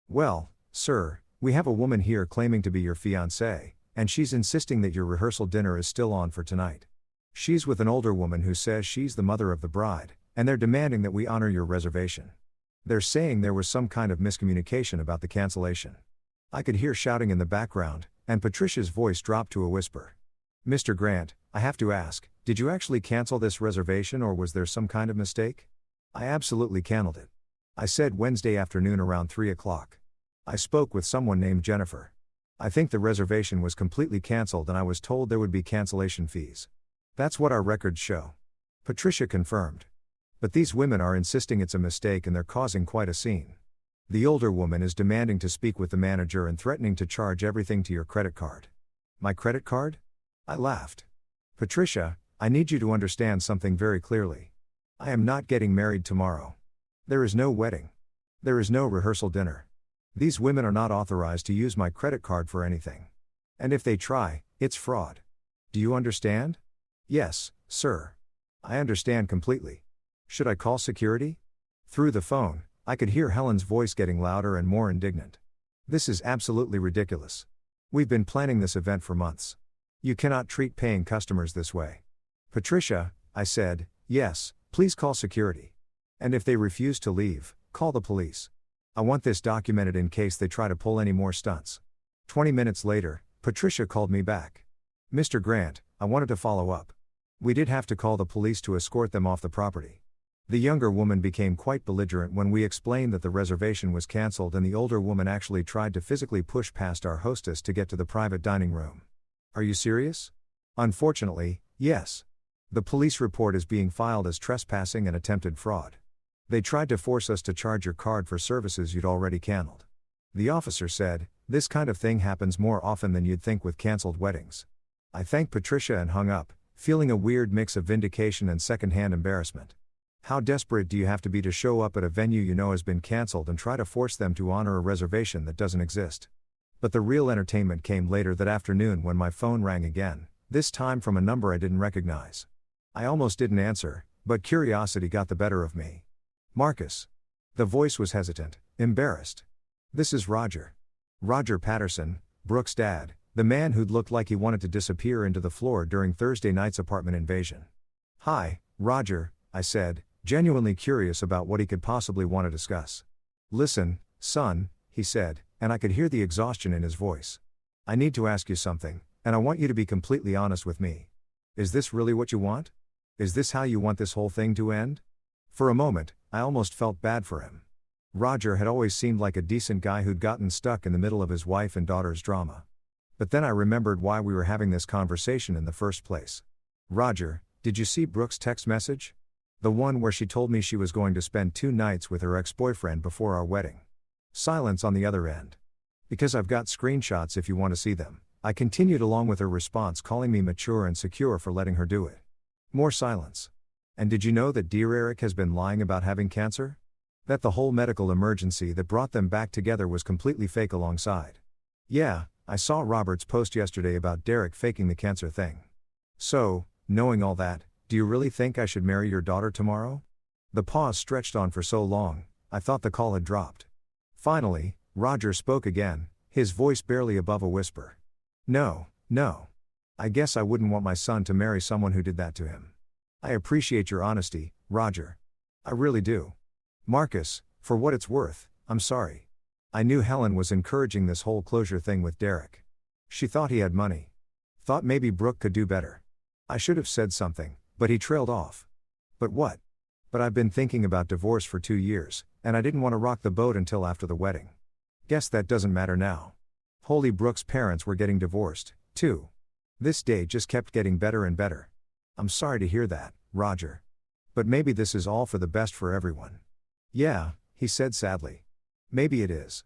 "Well, sir, we have a woman here claiming to be your fiancée, and she's insisting that your rehearsal dinner is still on for tonight. She's with an older woman who says she's the mother of the bride, and they're demanding that we honor your reservation. They're saying there was some kind of miscommunication about the cancellation." I could hear shouting in the background, and Patricia's voice dropped to a whisper. "Mr. Grant, I have to ask, did you actually cancel this reservation or was there some kind of mistake?" "I absolutely canceled it. I said Wednesday afternoon around 3 o'clock. I spoke with someone named Jennifer. I think the reservation was completely canceled and I was told there would be cancellation fees. That's what our records show." Patricia confirmed. "But these women are insisting it's a mistake and they're causing quite a scene. The older woman is demanding to speak with the manager and threatening to charge everything to your credit card." "My credit card?" I laughed. "Patricia, I need you to understand something very clearly. I am not getting married tomorrow. There is no wedding. There is no rehearsal dinner. These women are not authorized to use my credit card for anything. And if they try, it's fraud. Do you understand?" "Yes, sir. I understand completely. Should I call security?" Through the phone, I could hear Helen's voice getting louder and more indignant. This is absolutely ridiculous. We've been planning this event for months. You cannot treat paying customers this way. Patricia, I said, yes, please call security. And if they refuse to leave, call the police. I want this documented in case they try to pull any more stunts. 20 minutes later, Patricia called me back. Mr. Grant, I wanted to follow up. We did have to call the police to escort them off the property. The younger woman became quite belligerent when we explained that the reservation was cancelled, and the older woman actually tried to physically push past our hostess to get to the private dining room. Are you serious? Unfortunately, yes. The police report is being filed as trespassing and attempted fraud. They tried to force us to charge your card for services you'd already cancelled. The officer said, this kind of thing happens more often than you'd think with cancelled weddings. I thanked Patricia and hung up, feeling a weird mix of vindication and secondhand embarrassment. How desperate do you have to be to show up at a venue you know has been cancelled and try to force them to honor a reservation that doesn't exist? But the real entertainment came later that afternoon when my phone rang again, this time from a number I didn't recognize. I almost didn't answer, but curiosity got the better of me. Marcus. The voice was hesitant, embarrassed. This is Roger. Roger Patterson, Brooke's dad, the man who'd looked like he wanted to disappear into the floor during Thursday night's apartment invasion. Hi, Roger, I said, genuinely curious about what he could possibly want to discuss. Listen, son, he said, and I could hear the exhaustion in his voice. I need to ask you something, and I want you to be completely honest with me. Is this really what you want? Is this how you want this whole thing to end? For a moment, I almost felt bad for him. Roger had always seemed like a decent guy who'd gotten stuck in the middle of his wife and daughter's drama. But then I remembered why we were having this conversation in the first place. Roger, did you see Brooke's text message? The one where she told me she was going to spend 2 nights with her ex-boyfriend before our wedding. Silence on the other end. Because I've got screenshots if you want to see them. I continued along with her response, calling me mature and secure for letting her do it. More silence. And did you know that Derrick has been lying about having cancer? That the whole medical emergency that brought them back together was completely fake alongside. Yeah, I saw Robert's post yesterday about Derrick faking the cancer thing. So, knowing all that, do you really think I should marry your daughter tomorrow? The pause stretched on for so long, I thought the call had dropped. Finally, Roger spoke again, his voice barely above a whisper. No. I guess I wouldn't want my son to marry someone who did that to him. I appreciate your honesty, Roger. I really do. Marcus, for what it's worth, I'm sorry. I knew Helen was encouraging this whole closure thing with Derrick. She thought he had money. Thought maybe Brooke could do better. I should have said something, but he trailed off. But what? But I've been thinking about divorce for 2 years, and I didn't want to rock the boat until after the wedding. Guess that doesn't matter now. Holy Brooke's parents were getting divorced, too. This day just kept getting better and better. I'm sorry to hear that, Roger. But maybe this is all for the best for everyone. Yeah, he said sadly. Maybe it is.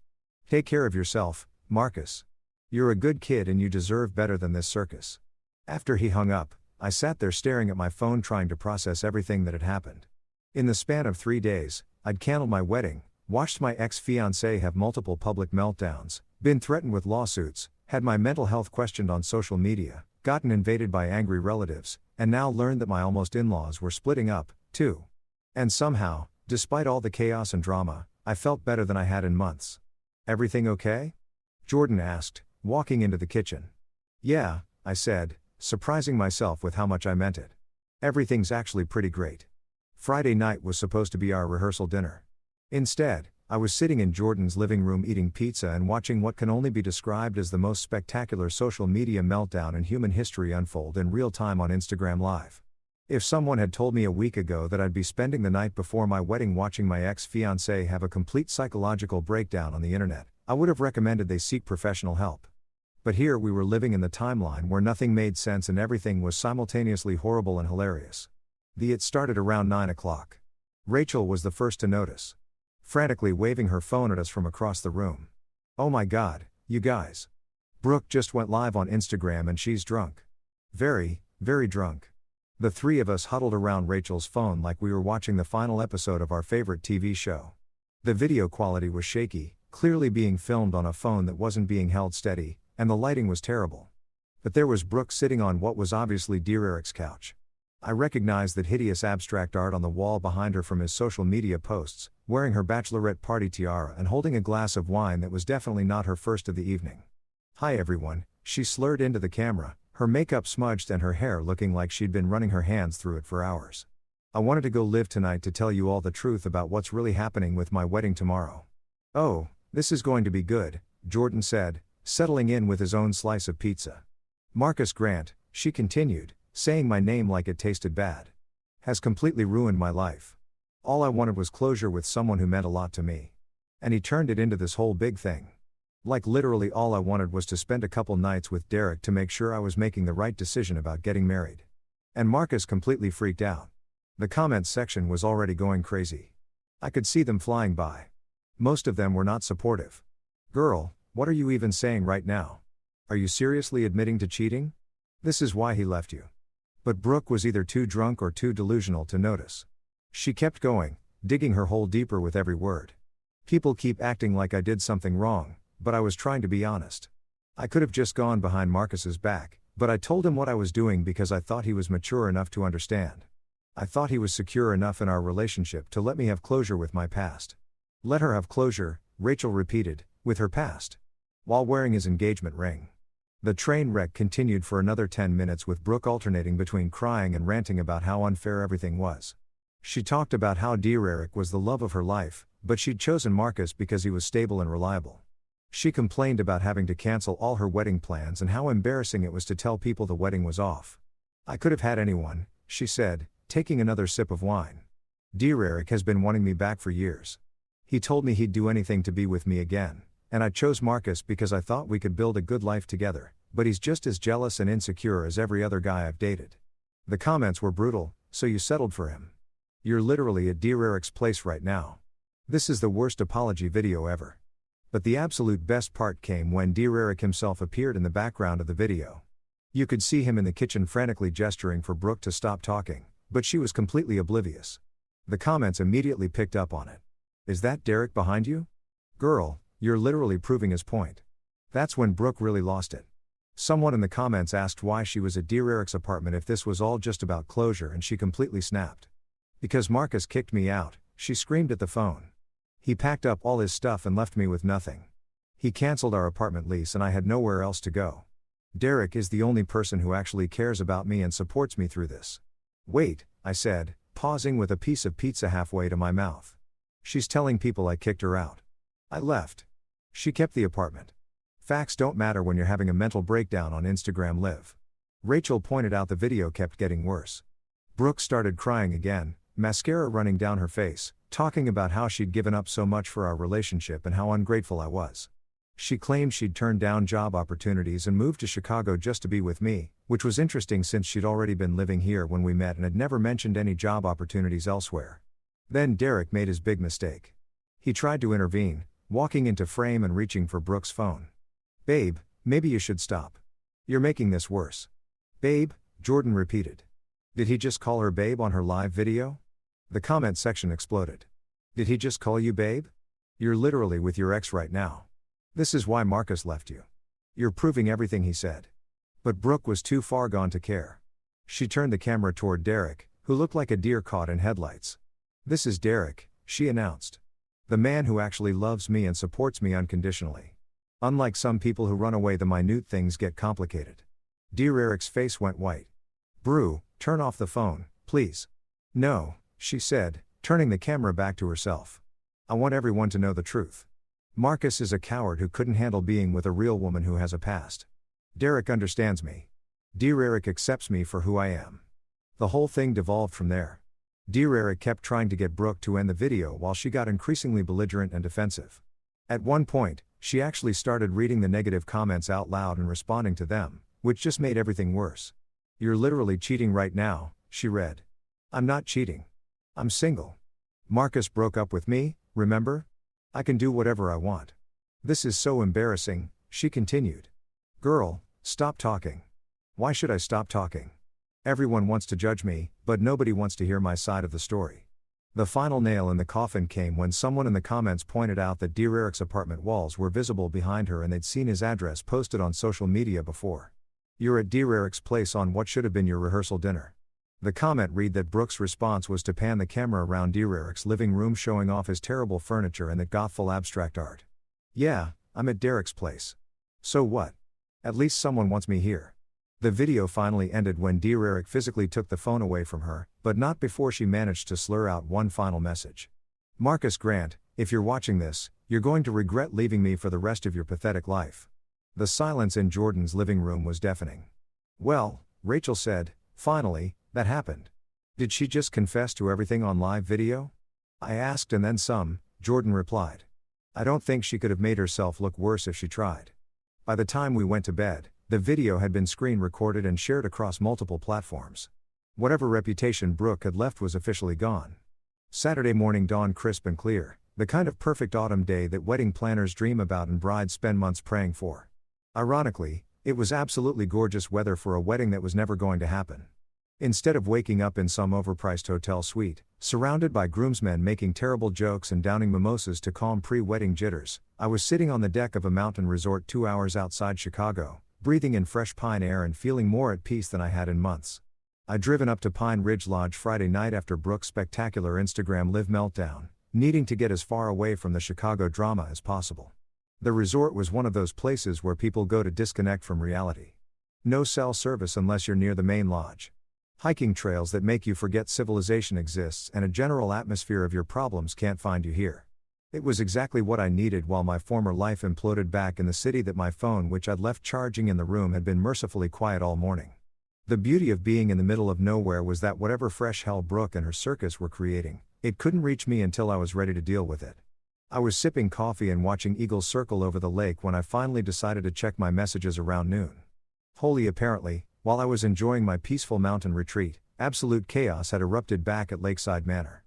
Take care of yourself, Marcus. You're a good kid and you deserve better than this circus. After he hung up, I sat there staring at my phone trying to process everything that had happened. In the span of 3 days, I'd canceled my wedding, watched my ex-fiancée have multiple public meltdowns, been threatened with lawsuits, had my mental health questioned on social media, gotten invaded by angry relatives, and now learned that my almost in-laws were splitting up, too. And somehow, despite all the chaos and drama, I felt better than I had in months. Everything okay? Jordan asked, walking into the kitchen. Yeah, I said, surprising myself with how much I meant it. Everything's actually pretty great. Friday night was supposed to be our rehearsal dinner. Instead, I was sitting in Jordan's living room eating pizza and watching what can only be described as the most spectacular social media meltdown in human history unfold in real time on Instagram Live. If someone had told me a week ago that I'd be spending the night before my wedding watching my ex-fiancée have a complete psychological breakdown on the internet, I would have recommended they seek professional help. But here we were living in the timeline where nothing made sense and everything was simultaneously horrible and hilarious. It started around 9 o'clock. Rachel was the first to notice. Frantically waving her phone at us from across the room. Oh my God, you guys. Brooke just went live on Instagram and she's drunk. Very, very drunk. The 3 of us huddled around Rachel's phone like we were watching the final episode of our favorite TV show. The video quality was shaky, clearly being filmed on a phone that wasn't being held steady, and the lighting was terrible. But there was Brooke sitting on what was obviously Derrick's couch. I recognized that hideous abstract art on the wall behind her from his social media posts, wearing her bachelorette party tiara and holding a glass of wine that was definitely not her first of the evening. "Hi everyone," she slurred into the camera, her makeup smudged and her hair looking like she'd been running her hands through it for hours. "I wanted to go live tonight to tell you all the truth about what's really happening with my wedding tomorrow." "Oh, this is going to be good," Jordan said, settling in with his own slice of pizza. "Marcus Grant," she continued, saying my name like it tasted bad, "has completely ruined my life. All I wanted was closure with someone who meant a lot to me. And he turned it into this whole big thing. Like literally all I wanted was to spend a couple nights with Derrick to make sure I was making the right decision about getting married." And Marcus completely freaked out. The comments section was already going crazy. I could see them flying by. Most of them were not supportive. "Girl, what are you even saying right now? Are you seriously admitting to cheating? This is why he left you." But Brooke was either too drunk or too delusional to notice. She kept going, digging her hole deeper with every word. "People keep acting like I did something wrong, but I was trying to be honest. I could have just gone behind Marcus's back, but I told him what I was doing because I thought he was mature enough to understand. I thought he was secure enough in our relationship to let me have closure with my past." "Let her have closure," Rachel repeated, "with her past?" While wearing his engagement ring. The train wreck continued for another 10 minutes with Brooke alternating between crying and ranting about how unfair everything was. She talked about how Derrick was the love of her life, but she'd chosen Marcus because he was stable and reliable. She complained about having to cancel all her wedding plans and how embarrassing it was to tell people the wedding was off. "I could have had anyone," she said, taking another sip of wine. "Derrick has been wanting me back for years. He told me he'd do anything to be with me again, and I chose Marcus because I thought we could build a good life together, but he's just as jealous and insecure as every other guy I've dated." The comments were brutal. "So you settled for him? You're literally at Derrick's place right now. This is the worst apology video ever." But the absolute best part came when Derrick himself appeared in the background of the video. You could see him in the kitchen frantically gesturing for Brooke to stop talking, but she was completely oblivious. The comments immediately picked up on it. "Is that Derrick behind you? Girl, you're literally proving his point." That's when Brooke really lost it. Someone in the comments asked why she was at Derrick's apartment if this was all just about closure, and she completely snapped. "Because Marcus kicked me out," she screamed at the phone. "He packed up all his stuff and left me with nothing. He canceled our apartment lease and I had nowhere else to go. Derrick is the only person who actually cares about me and supports me through this." "Wait," I said, pausing with a piece of pizza halfway to my mouth. "She's telling people I kicked her out. I left. She kept the apartment. Facts don't matter when you're having a mental breakdown on Instagram Live." Rachel pointed out the video kept getting worse. Brooke started crying again, mascara running down her face, talking about how she'd given up so much for our relationship and how ungrateful I was. She claimed she'd turned down job opportunities and moved to Chicago just to be with me, which was interesting since she'd already been living here when we met and had never mentioned any job opportunities elsewhere. Then Derrick made his big mistake. He tried to intervene, walking into frame and reaching for Brooke's phone. "Babe, maybe you should stop. You're making this worse." "Babe," Jordan repeated. Did he just call her babe on her live video? The comment section exploded. "Did he just call you babe? You're literally with your ex right now. This is why Marcus left you. You're proving everything he said." But Brooke was too far gone to care. She turned the camera toward Derrick, who looked like a deer caught in headlights. "This is Derrick," she announced. "The man who actually loves me and supports me unconditionally. Unlike some people who run away, the minute things get complicated." Derrick's face went white. "Brew, turn off the phone, please." "No," she said, turning the camera back to herself. "I want everyone to know the truth. Marcus is a coward who couldn't handle being with a real woman who has a past. Derrick understands me. Derrick accepts me for who I am." The whole thing devolved from there. Derrick kept trying to get Brooke to end the video while she got increasingly belligerent and defensive. At one point, she actually started reading the negative comments out loud and responding to them, which just made everything worse. "You're literally cheating right now," she read. "I'm not cheating. I'm single. Marcus broke up with me, remember? I can do whatever I want. This is so embarrassing," she continued. "Girl, stop talking. Why should I stop talking? Everyone wants to judge me, but nobody wants to hear my side of the story." The final nail in the coffin came when someone in the comments pointed out that Derrick's apartment walls were visible behind her and they'd seen his address posted on social media before. "You're at Derrick's place on what should have been your rehearsal dinner. The comment read that Brooke's response was to pan the camera around Derrick's living room showing off his terrible furniture and that gothful abstract art. Yeah, I'm at Derrick's place. So what? At least someone wants me here. The video finally ended when Derrick physically took the phone away from her, but not before she managed to slur out one final message. Marcus Grant, if you're watching this, you're going to regret leaving me for the rest of your pathetic life. The silence in Jordan's living room was deafening. Well, Rachel said, finally, that happened. Did she just confess to everything on live video? I asked and then some, Jordan replied. I don't think she could have made herself look worse if she tried. By the time we went to bed, the video had been screen recorded and shared across multiple platforms. Whatever reputation Brooke had left was officially gone. Saturday morning dawned crisp and clear, the kind of perfect autumn day that wedding planners dream about and brides spend months praying for. Ironically, it was absolutely gorgeous weather for a wedding that was never going to happen. Instead of waking up in some overpriced hotel suite, surrounded by groomsmen making terrible jokes and downing mimosas to calm pre-wedding jitters, I was sitting on the deck of a mountain resort 2 hours outside Chicago, breathing in fresh pine air and feeling more at peace than I had in months. I'd driven up to Pine Ridge Lodge Friday night after Brooke's spectacular Instagram live meltdown, needing to get as far away from the Chicago drama as possible. The resort was one of those places where people go to disconnect from reality. No cell service unless you're near the main lodge. Hiking trails that make you forget civilization exists and a general atmosphere of your problems can't find you here. It was exactly what I needed while my former life imploded back in the city that my phone which I'd left charging in the room had been mercifully quiet all morning. The beauty of being in the middle of nowhere was that whatever fresh hell Brooke and her circus were creating, it couldn't reach me until I was ready to deal with it. I was sipping coffee and watching eagles circle over the lake when I finally decided to check my messages around noon. Wholly apparently, while I was enjoying my peaceful mountain retreat, absolute chaos had erupted back at Lakeside Manor.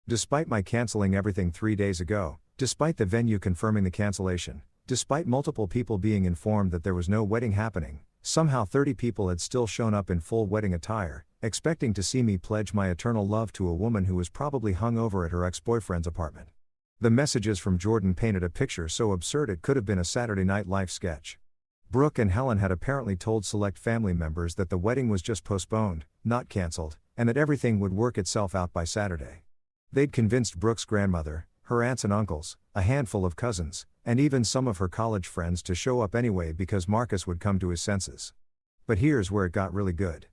Despite my canceling everything 3 days ago, despite the venue confirming the cancellation, despite multiple people being informed that there was no wedding happening, somehow 30 people had still shown up in full wedding attire, expecting to see me pledge my eternal love to a woman who was probably hung over at her ex-boyfriend's apartment. The messages from Jordan painted a picture so absurd it could have been a Saturday Night Live sketch. Brooke and Helen had apparently told select family members that the wedding was just postponed, not cancelled, and that everything would work itself out by Saturday. They'd convinced Brooke's grandmother, her aunts and uncles, a handful of cousins, and even some of her college friends to show up anyway because Marcus would come to his senses. But here's where it got really good.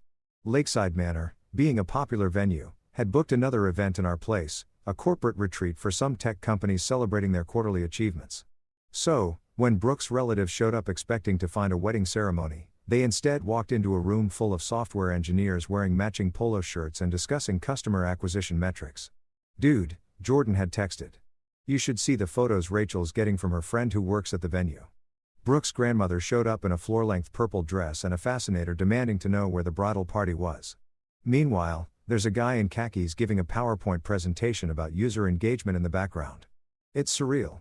Lakeside Manor, being a popular venue, had booked another event in our place, a corporate retreat for some tech companies celebrating their quarterly achievements. So, when Brooke's relatives showed up expecting to find a wedding ceremony, they instead walked into a room full of software engineers wearing matching polo shirts and discussing customer acquisition metrics. Dude, Jordan had texted. You should see the photos Rachel's getting from her friend who works at the venue. Brooke's grandmother showed up in a floor-length purple dress and a fascinator demanding to know where the bridal party was. Meanwhile, there's a guy in khakis giving a PowerPoint presentation about user engagement in the background. It's surreal.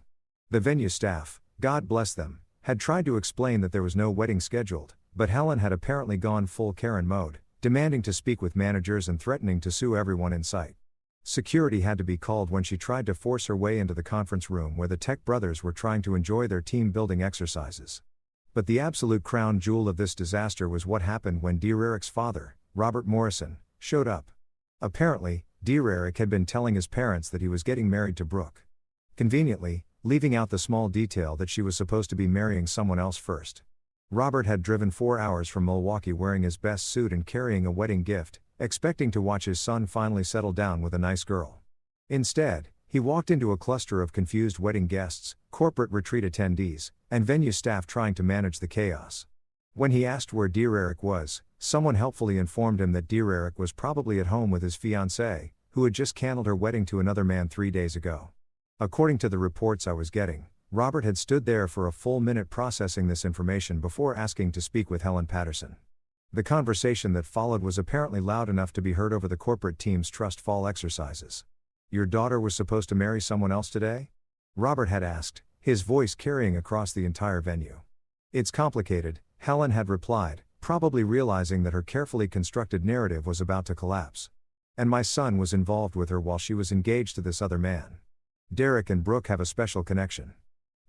The venue staff, God bless them, had tried to explain that there was no wedding scheduled, but Helen had apparently gone full Karen mode, demanding to speak with managers and threatening to sue everyone in sight. Security had to be called when she tried to force her way into the conference room where the Tech brothers were trying to enjoy their team-building exercises. But the absolute crown jewel of this disaster was what happened when Derrick's father, Robert Morrison, showed up. Apparently, Derrick had been telling his parents that he was getting married to Brooke. Conveniently, leaving out the small detail that she was supposed to be marrying someone else first. Robert had driven 4 hours from Milwaukee wearing his best suit and carrying a wedding gift, expecting to watch his son finally settle down with a nice girl. Instead, he walked into a cluster of confused wedding guests, corporate retreat attendees, and venue staff trying to manage the chaos. When he asked where Derrick was, someone helpfully informed him that Derrick was probably at home with his fiancée, who had just canceled her wedding to another man 3 days ago. According to the reports I was getting, Robert had stood there for a full minute processing this information before asking to speak with Helen Patterson. The conversation that followed was apparently loud enough to be heard over the corporate team's trust fall exercises. Your daughter was supposed to marry someone else today? Robert had asked, his voice carrying across the entire venue. It's complicated, Helen had replied, probably realizing that her carefully constructed narrative was about to collapse. And my son was involved with her while she was engaged to this other man. Derrick and Brooke have a special connection.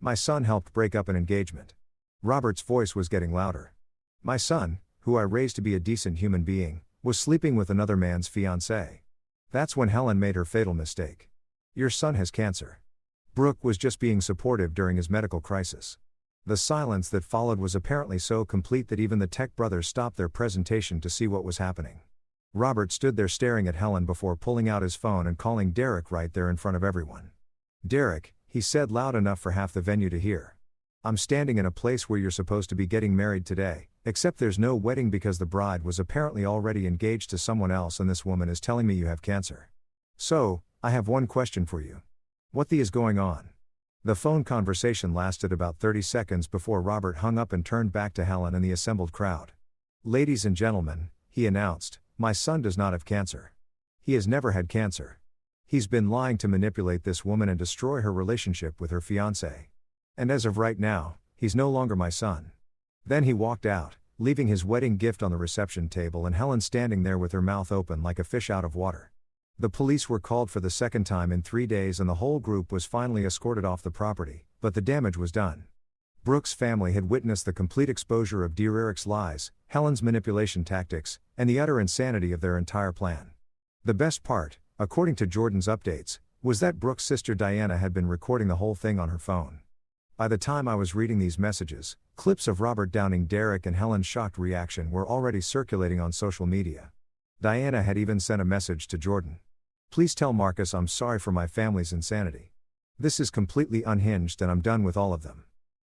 My son helped break up an engagement. Robert's voice was getting louder. My son, who I raised to be a decent human being, Was sleeping with another man's fiancée. That's when Helen made her fatal mistake. Your son has cancer. Brooke was just being supportive during his medical crisis. The silence that followed was apparently so complete that even the Tech brothers stopped their presentation to see what was happening. Robert stood there staring at Helen before pulling out his phone and calling Derrick right there in front of everyone. Derrick, he said loud enough for half the venue to hear. I'm standing in a place where you're supposed to be getting married today, except there's no wedding because the bride was apparently already engaged to someone else and this woman is telling me you have cancer. So, I have one question for you. What the is going on? The phone conversation lasted about 30 seconds before Robert hung up and turned back to Helen and the assembled crowd. Ladies and gentlemen, he announced, my son does not have cancer. He has never had cancer. He's been lying to manipulate this woman and destroy her relationship with her fiancé. And as of right now, he's no longer my son. Then he walked out, leaving his wedding gift on the reception table and Helen standing there with her mouth open like a fish out of water. The police were called for the second time in 3 days and the whole group was finally escorted off the property, but the damage was done. Brooke's family had witnessed the complete exposure of Derrick's lies, Helen's manipulation tactics, and the utter insanity of their entire plan. The best part, according to Jordan's updates, was that Brooke's sister Diana had been recording the whole thing on her phone. By the time I was reading these messages, clips of Robert downing Derrick and Helen's shocked reaction were already circulating on social media. Diana had even sent a message to Jordan. Please tell Marcus I'm sorry for my family's insanity. This is completely unhinged and I'm done with all of them.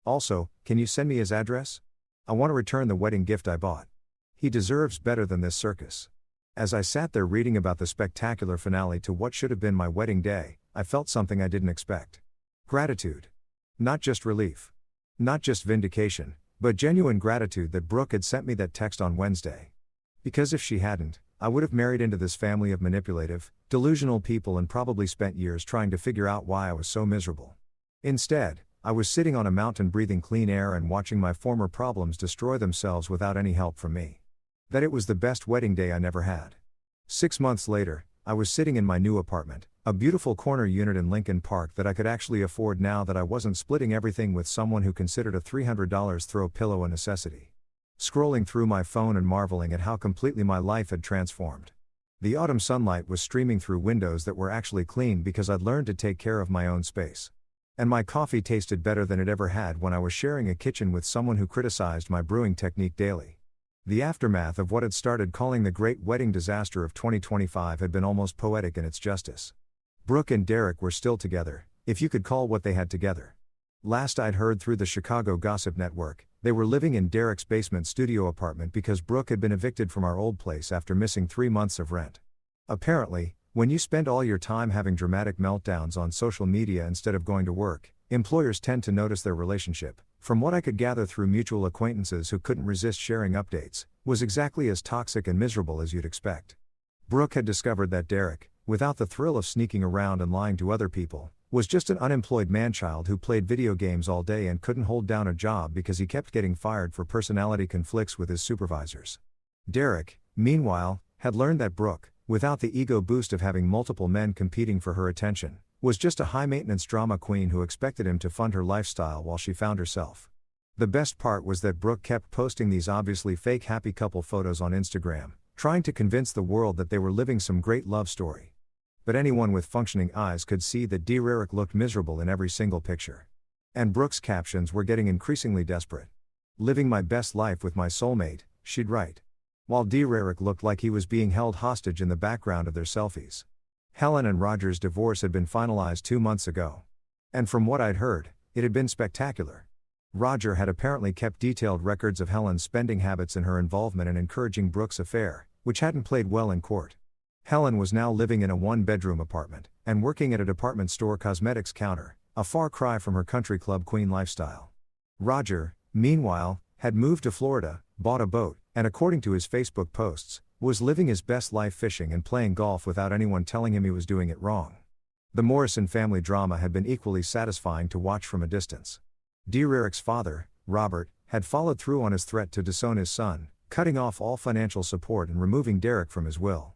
Also, can you send me his address? I want to return the wedding gift I bought. He deserves better than this circus. As I sat there reading about the spectacular finale to what should have been my wedding day, I felt something I didn't expect. Gratitude. Not just relief. Not just vindication, but genuine gratitude that Brooke had sent me that text on Wednesday. Because if she hadn't, I would have married into this family of manipulative, delusional people and probably spent years trying to figure out why I was so miserable. Instead, I was sitting on a mountain breathing clean air and watching my former problems destroy themselves without any help from me. That it was the best wedding day I never had. 6 months later, I was sitting in my new apartment, a beautiful corner unit in Lincoln Park that I could actually afford now that I wasn't splitting everything with someone who considered a $300 throw pillow a necessity. Scrolling through my phone and marveling at how completely my life had transformed. The autumn sunlight was streaming through windows that were actually clean because I'd learned to take care of my own space. And my coffee tasted better than it ever had when I was sharing a kitchen with someone who criticized my brewing technique daily. The aftermath of what had started calling the great wedding disaster of 2025 had been almost poetic in its justice. Brooke and Derrick were still together, if you could call what they had together. Last I'd heard through the Chicago Gossip Network, they were living in Derrick's basement studio apartment because Brooke had been evicted from our old place after missing 3 months of rent. Apparently, when you spend all your time having dramatic meltdowns on social media instead of going to work, employers tend to notice their relationship, from what I could gather through mutual acquaintances who couldn't resist sharing updates, was exactly as toxic and miserable as you'd expect. Brooke had discovered that Derrick, without the thrill of sneaking around and lying to other people, was just an unemployed manchild who played video games all day and couldn't hold down a job because he kept getting fired for personality conflicts with his supervisors. Derrick, meanwhile, had learned that Brooke, without the ego boost of having multiple men competing for her attention, was just a high-maintenance drama queen who expected him to fund her lifestyle while she found herself. The best part was that Brooke kept posting these obviously fake happy couple photos on Instagram, trying to convince the world that they were living some great love story. But anyone with functioning eyes could see that Derrick looked miserable in every single picture. And Brooke's captions were getting increasingly desperate. Living my best life with my soulmate, she'd write. While Derrick looked like he was being held hostage in the background of their selfies. Helen and Roger's divorce had been finalized 2 months ago. And from what I'd heard, it had been spectacular. Roger had apparently kept detailed records of Helen's spending habits and her involvement in encouraging Brooke's affair, which hadn't played well in court. Helen was now living in a one-bedroom apartment, and working at a department store cosmetics counter, a far cry from her country club queen lifestyle. Roger, meanwhile, had moved to Florida, bought a boat, and according to his Facebook posts, was living his best life fishing and playing golf without anyone telling him he was doing it wrong. The Morrison family drama had been equally satisfying to watch from a distance. Derrick's father, Robert, had followed through on his threat to disown his son, cutting off all financial support and removing Derrick from his will.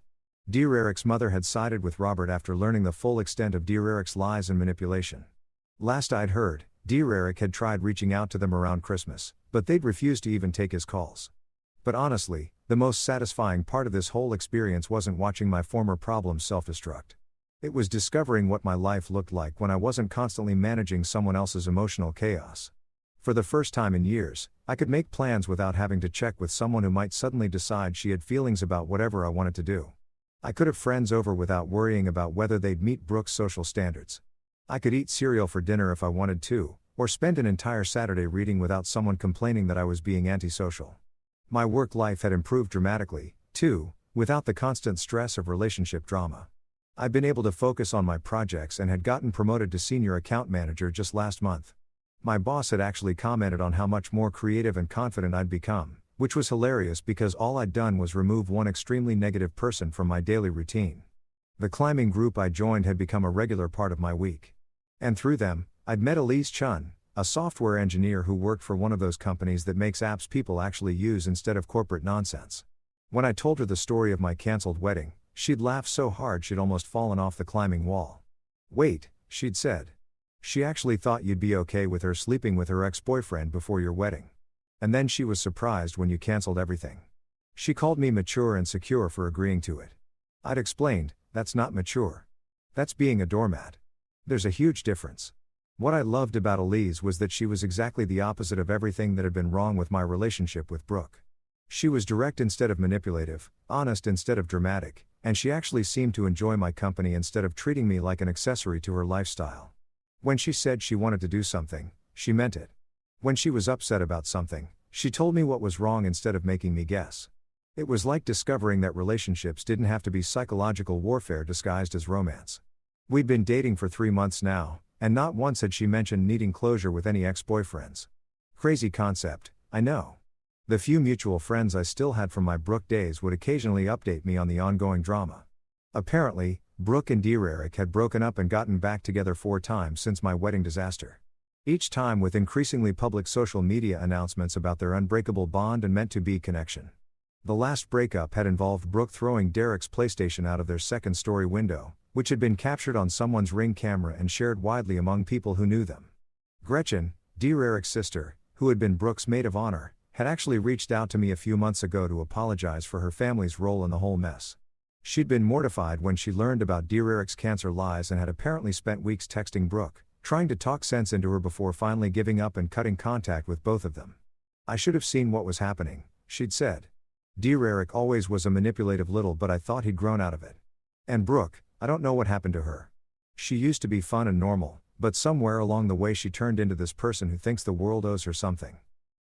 Derrick's mother had sided with Robert after learning the full extent of Derrick's lies and manipulation. Last I'd heard, Derrick had tried reaching out to them around Christmas, but they'd refused to even take his calls. But honestly, the most satisfying part of this whole experience wasn't watching my former problems self-destruct. It was discovering what my life looked like when I wasn't constantly managing someone else's emotional chaos. For the first time in years, I could make plans without having to check with someone who might suddenly decide she had feelings about whatever I wanted to do. I could have friends over without worrying about whether they'd meet Brooke's social standards. I could eat cereal for dinner if I wanted to, or spend an entire Saturday reading without someone complaining that I was being antisocial. My work life had improved dramatically, too, without the constant stress of relationship drama. I'd been able to focus on my projects and had gotten promoted to senior account manager just last month. My boss had actually commented on how much more creative and confident I'd become, which was hilarious because all I'd done was remove one extremely negative person from my daily routine. The climbing group I joined had become a regular part of my week. And through them, I'd met Elise Chun, a software engineer who worked for one of those companies that makes apps people actually use instead of corporate nonsense. When I told her the story of my cancelled wedding, she'd laughed so hard she'd almost fallen off the climbing wall. "Wait," she'd said. She actually thought you'd be okay with her sleeping with her ex-boyfriend before your wedding. And then she was surprised when you cancelled everything. She called me mature and secure for agreeing to it. I'd explained, that's not mature. That's being a doormat. There's a huge difference. What I loved about Elise was that she was exactly the opposite of everything that had been wrong with my relationship with Brooke. She was direct instead of manipulative, honest instead of dramatic, and she actually seemed to enjoy my company instead of treating me like an accessory to her lifestyle. When she said she wanted to do something, she meant it. When she was upset about something, she told me what was wrong instead of making me guess. It was like discovering that relationships didn't have to be psychological warfare disguised as romance. We'd been dating for 3 months now, and not once had she mentioned needing closure with any ex-boyfriends. Crazy concept, I know. The few mutual friends I still had from my Brooke days would occasionally update me on the ongoing drama. Apparently, Brooke and Derrick had broken up and gotten back together 4 times since my wedding disaster. Each time with increasingly public social media announcements about their unbreakable bond and meant-to-be connection. The last breakup had involved Brooke throwing Derrick's PlayStation out of their second-story window, which had been captured on someone's Ring camera and shared widely among people who knew them. Gretchen, Derrick's sister, who had been Brooke's maid of honor, had actually reached out to me a few months ago to apologize for her family's role in the whole mess. She'd been mortified when she learned about Derrick's cancer lies and had apparently spent weeks texting Brooke, trying to talk sense into her before finally giving up and cutting contact with both of them. "I should have seen what was happening," she'd said. "Derrick always was a manipulative little, but I thought he'd grown out of it. And Brooke, I don't know what happened to her. She used to be fun and normal, but somewhere along the way she turned into this person who thinks the world owes her something."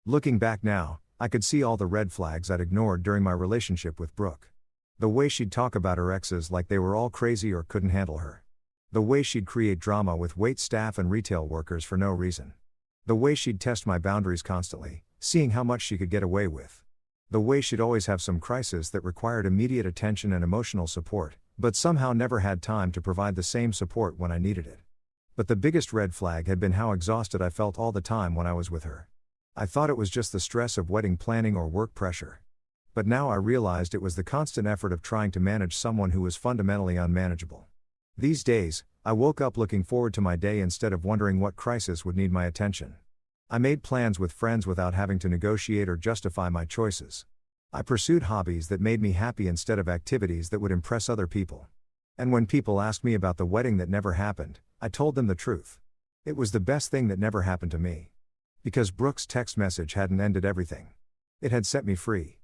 Looking back now, I could see all the red flags I'd ignored during my relationship with Brooke. The way she'd talk about her exes like they were all crazy or couldn't handle her. The way she'd create drama with wait staff and retail workers for no reason. The way she'd test my boundaries constantly, seeing how much she could get away with. The way she'd always have some crisis that required immediate attention and emotional support, but somehow never had time to provide the same support when I needed it. But the biggest red flag had been how exhausted I felt all the time when I was with her. I thought it was just the stress of wedding planning or work pressure. But now I realized it was the constant effort of trying to manage someone who was fundamentally unmanageable. These days, I woke up looking forward to my day instead of wondering what crisis would need my attention. I made plans with friends without having to negotiate or justify my choices. I pursued hobbies that made me happy instead of activities that would impress other people. And when people asked me about the wedding that never happened, I told them the truth. It was the best thing that never happened to me. Because Brooke's text message hadn't ended everything. It had set me free.